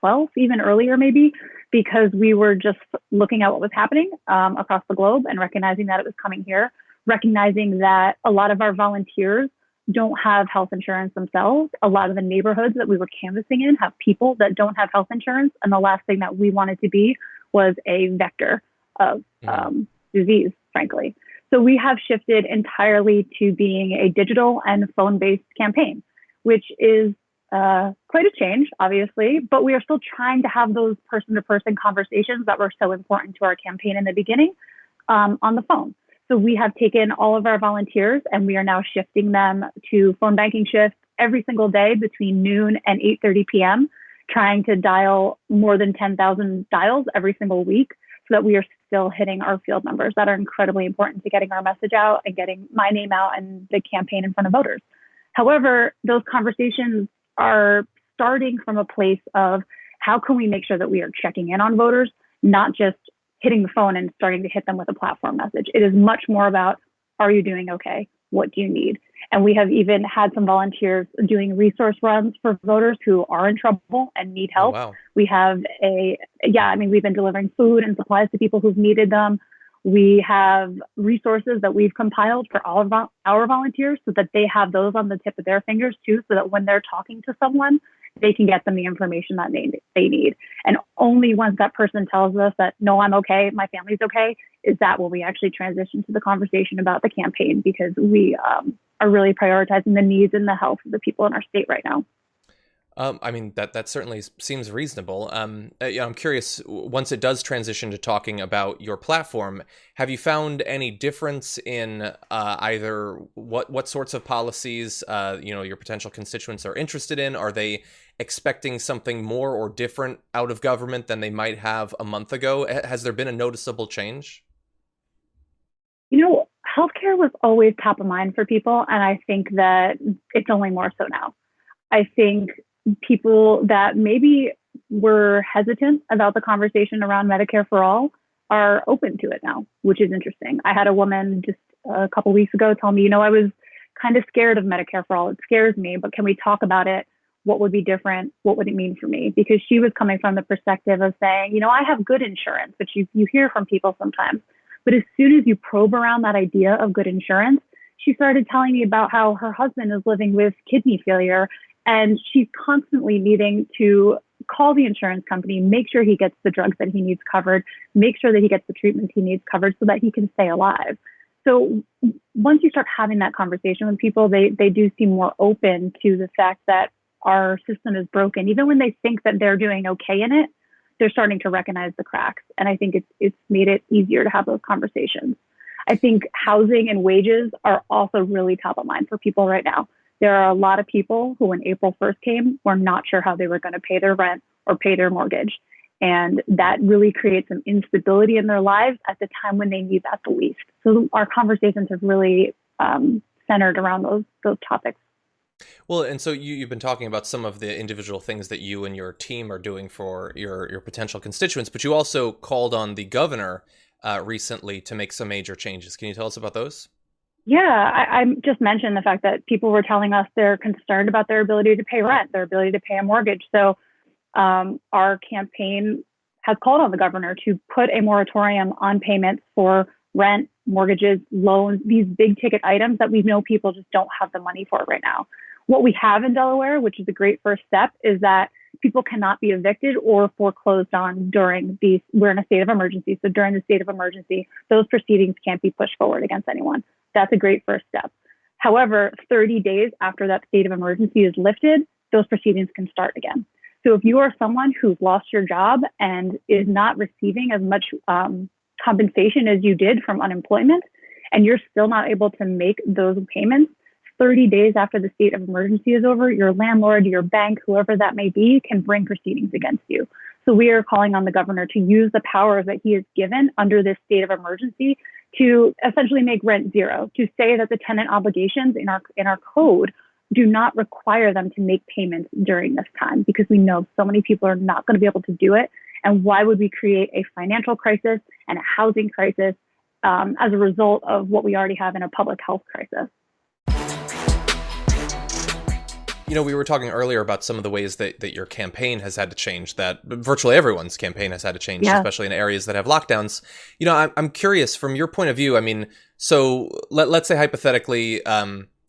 12th, even earlier maybe, because we were just looking at what was happening across the globe and recognizing that it was coming here, recognizing that a lot of our volunteers don't have health insurance themselves. A lot of the neighborhoods that we were canvassing in have people that don't have health insurance. And the last thing that we wanted to be was a vector of disease, frankly. So we have shifted entirely to being a digital and phone-based campaign, which is quite a change, obviously, but we are still trying to have those person-to-person conversations that were so important to our campaign in the beginning on the phone. So we have taken all of our volunteers and we are now shifting them to phone banking shifts every single day between noon and 8:30 p.m., trying to dial more than 10,000 dials every single week so that we are still hitting our field numbers that are incredibly important to getting our message out and getting my name out and the campaign in front of voters. However, those conversations are starting from a place of how can we make sure that we are checking in on voters, not just hitting the phone and starting to hit them with a platform message. It is much more about, are you doing okay? What do you need? And we have even had some volunteers doing resource runs for voters who are in trouble and need help. Oh, wow. We have we've been delivering food and supplies to people who've needed them. We have resources that we've compiled for all of our volunteers so that they have those on the tip of their fingers too, so that when they're talking to someone, they can get them the information that they need. And only once that person tells us that, no, I'm okay, my family's okay, is that when we actually transition to the conversation about the campaign, because we are really prioritizing the needs and the health of the people in our state right now. I mean, that certainly seems reasonable. I'm curious, once it does transition to talking about your platform, have you found any difference in either what sorts of policies your potential constituents are interested in? Are they expecting something more or different out of government than they might have a month ago? Has there been a noticeable change? Healthcare was always top of mind for people, and I think that it's only more so now. I think people that maybe were hesitant about the conversation around Medicare for all are open to it now, which is interesting. I had a woman just a couple weeks ago tell me, I was kind of scared of Medicare for all. It scares me, but can we talk about it? What would be different? What would it mean for me? Because she was coming from the perspective of saying, I have good insurance, which you hear from people sometimes. But as soon as you probe around that idea of good insurance, she started telling me about how her husband is living with kidney failure, and she's constantly needing to call the insurance company, make sure he gets the drugs that he needs covered, make sure that he gets the treatments he needs covered so that he can stay alive. So once you start having that conversation with people, they do seem more open to the fact that our system is broken. Even when they think that they're doing okay in it, they're starting to recognize the cracks. And I think it's made it easier to have those conversations. I think housing and wages are also really top of mind for people right now. There are a lot of people who, when April 1st came, were not sure how they were going to pay their rent or pay their mortgage. And that really creates some instability in their lives at the time when they need that the least. So our conversations have really centered around those topics. Well, and so you've been talking about some of the individual things that you and your team are doing for your potential constituents, but you also called on the governor recently to make some major changes. Can you tell us about those? Yeah, I just mentioned the fact that people were telling us they're concerned about their ability to pay rent, their ability to pay a mortgage. So our campaign has called on the governor to put a moratorium on payments for rent, mortgages, loans, these big ticket items that we know people just don't have the money for right now. What we have in Delaware, which is a great first step, is that people cannot be evicted or foreclosed on we're in a state of emergency. So during the state of emergency, those proceedings can't be pushed forward against anyone. That's a great first step. However, 30 days after that state of emergency is lifted, those proceedings can start again. So if you are someone who's lost your job and is not receiving as much compensation as you did from unemployment, and you're still not able to make those payments, 30 days after the state of emergency is over, your landlord, your bank, whoever that may be, can bring proceedings against you. So we are calling on the governor to use the powers that he has given under this state of emergency to essentially make rent zero, to say that the tenant obligations in our code do not require them to make payments during this time, because we know so many people are not going to be able to do it. And why would we create a financial crisis and a housing crisis as a result of what we already have in a public health crisis? We were talking earlier about some of the ways that your campaign has had to change, that virtually everyone's campaign has had to change, especially in areas that have lockdowns. I'm curious from your point of view. I mean, so let's say hypothetically,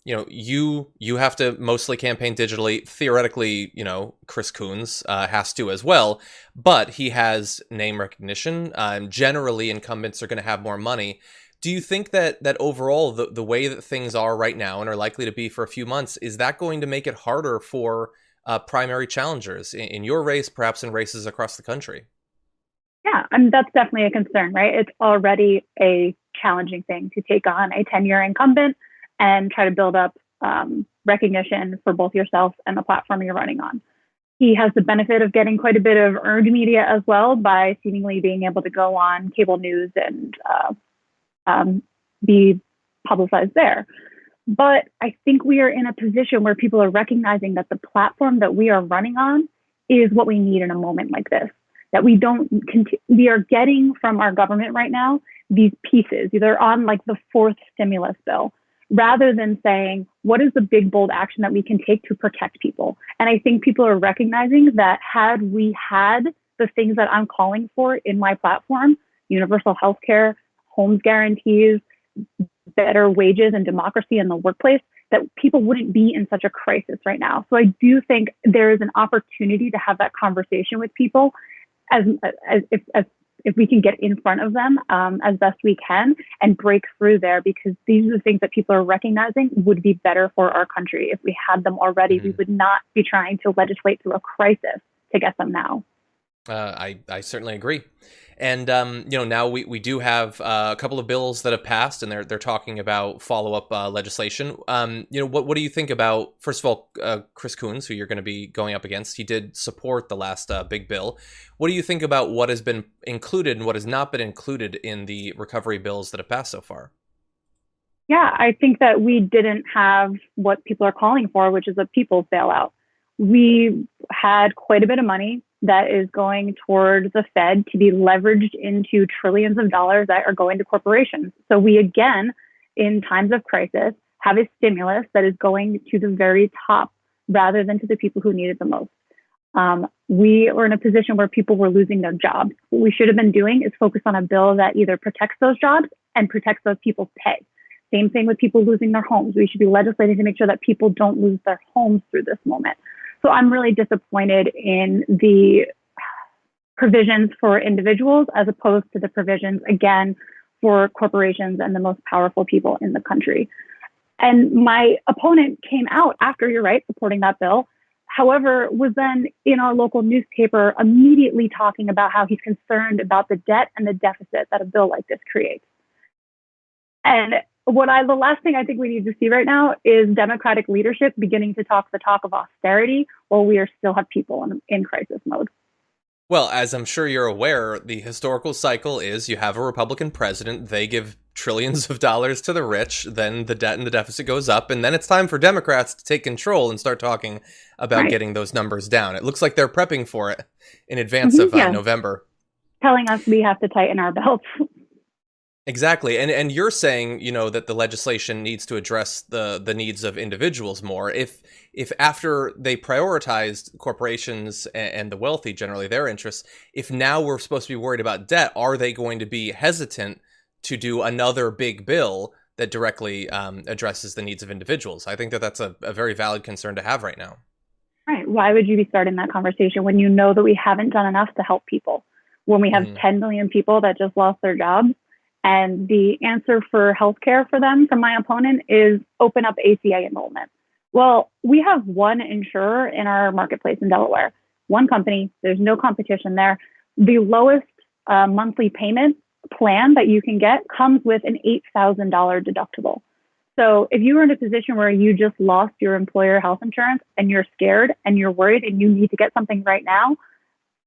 you have to mostly campaign digitally. Theoretically, Chris Coons has to as well, but he has name recognition. Generally, incumbents are going to have more money. Do you think that overall, the way that things are right now and are likely to be for a few months, is that going to make it harder for primary challengers in your race, perhaps in races across the country? Yeah, that's definitely a concern, right? It's already a challenging thing to take on a 10-year incumbent and try to build up recognition for both yourself and the platform you're running on. He has the benefit of getting quite a bit of earned media as well by seemingly being able to go on cable news and be publicized there. But I think we are in a position where people are recognizing that the platform that we are running on is what we need in a moment like this. That we are getting from our government right now these pieces. They're on like the fourth stimulus bill, rather than saying, what is the big, bold action that we can take to protect people? And I think people are recognizing that had we had the things that I'm calling for in my platform, universal health care, homes guarantees, better wages and democracy in the workplace, that people wouldn't be in such a crisis right now. So I do think there is an opportunity to have that conversation with people if we can get in front of them as best we can and break through there, because these are the things that people are recognizing would be better for our country. If we had them already, we would not be trying to legislate through a crisis to get them now. I certainly agree. And, now we do have a couple of bills that have passed, and they're talking about follow-up legislation. What do you think about, first of all, Chris Coons, who you're going to be going up against? He did support the last big bill. What do you think about what has been included and what has not been included in the recovery bills that have passed so far? Yeah, I think that we didn't have what people are calling for, which is a people's bailout. We had quite a bit of money that is going towards the Fed to be leveraged into trillions of dollars that are going to corporations. So we, again, in times of crisis, have a stimulus that is going to the very top rather than to the people who need it the most. We were in a position where people were losing their jobs. What we should have been doing is focus on a bill that either protects those jobs and protects those people's pay. Same thing with people losing their homes. We should be legislating to make sure that people don't lose their homes through this moment. So I'm really disappointed in the provisions for individuals as opposed to the provisions, again, for corporations and the most powerful people in the country. And my opponent came out after, you're right, supporting that bill. However, was then in our local newspaper immediately talking about how he's concerned about the debt and the deficit that a bill like this creates. And the last thing I think we need to see right now is Democratic leadership beginning to talk the talk of austerity while we still have people in crisis mode. Well, as I'm sure you're aware, the historical cycle is you have a Republican president, they give trillions of dollars to the rich, then the debt and the deficit goes up, and then it's time for Democrats to take control and start talking about getting those numbers down. It looks like they're prepping for it in advance of November. Telling us we have to tighten our belts. Exactly. And you're saying, that the legislation needs to address the needs of individuals more. If after they prioritized corporations and the wealthy, generally their interests, if now we're supposed to be worried about debt, are they going to be hesitant to do another big bill that directly addresses the needs of individuals? I think that's a very valid concern to have right now. Right. Why would you be starting that conversation when you know that we haven't done enough to help people? When we have 10 million people that just lost their jobs? And the answer for healthcare for them, from my opponent, is open up ACA enrollment. Well, we have one insurer in our marketplace in Delaware, one company. There's no competition there. The lowest monthly payment plan that you can get comes with an $8,000 deductible. So if you were in a position where you just lost your employer health insurance and you're scared and you're worried and you need to get something right now,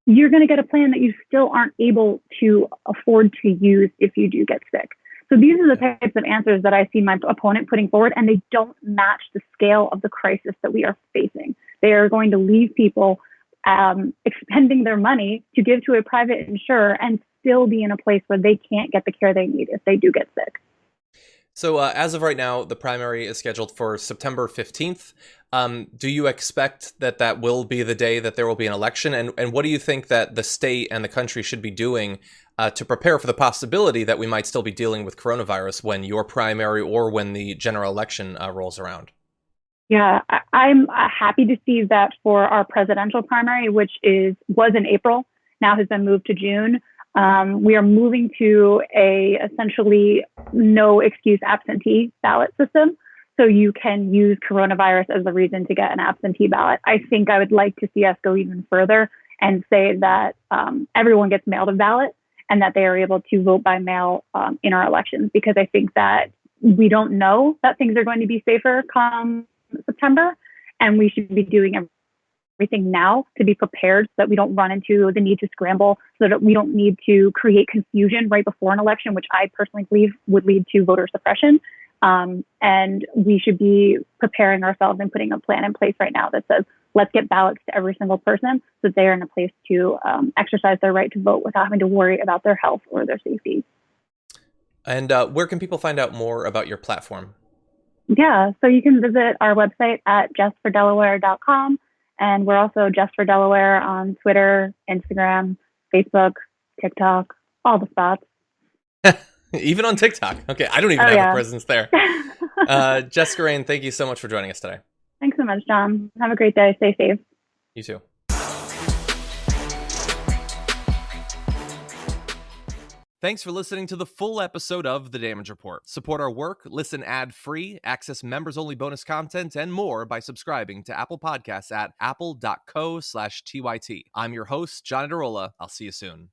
you're going to get a plan that you still aren't able to afford to use if you do get sick. So these are the types of answers that I see my opponent putting forward, and they don't match the scale of the crisis that we are facing. They are going to leave people expending their money to give to a private insurer and still be in a place where they can't get the care they need if they do get sick. So as of right now, the primary is scheduled for September 15th. Do you expect that will be the day that there will be an election? And what do you think that the state and the country should be doing to prepare for the possibility that we might still be dealing with coronavirus when your primary or when the general election rolls around? Yeah, I'm happy to see that for our presidential primary, which was in April, now has been moved to June. We are moving to a essentially no excuse absentee ballot system. So you can use coronavirus as a reason to get an absentee ballot. I think I would like to see us go even further and say that everyone gets mailed a ballot and that they are able to vote by mail in our elections, because I think that we don't know that things are going to be safer come September, and we should be doing everything now to be prepared so that we don't run into the need to scramble, so that we don't need to create confusion right before an election, which I personally believe would lead to voter suppression. And we should be preparing ourselves and putting a plan in place right now that says, let's get ballots to every single person so that they are in a place to exercise their right to vote without having to worry about their health or their safety. And where can people find out more about your platform? Yeah, so you can visit our website at justfordelaware.com. And we're also Just for Delaware on Twitter, Instagram, Facebook, TikTok, all the spots. Even on TikTok. Okay, I don't even have a presence there. Jess Scarane, thank you so much for joining us today. Thanks so much, John. Have a great day. Stay safe. You too. Thanks for listening to the full episode of The Damage Report. Support our work, listen ad-free, access members-only bonus content, and more by subscribing to Apple Podcasts at apple.co/TYT. I'm your host, John Adarola. I'll see you soon.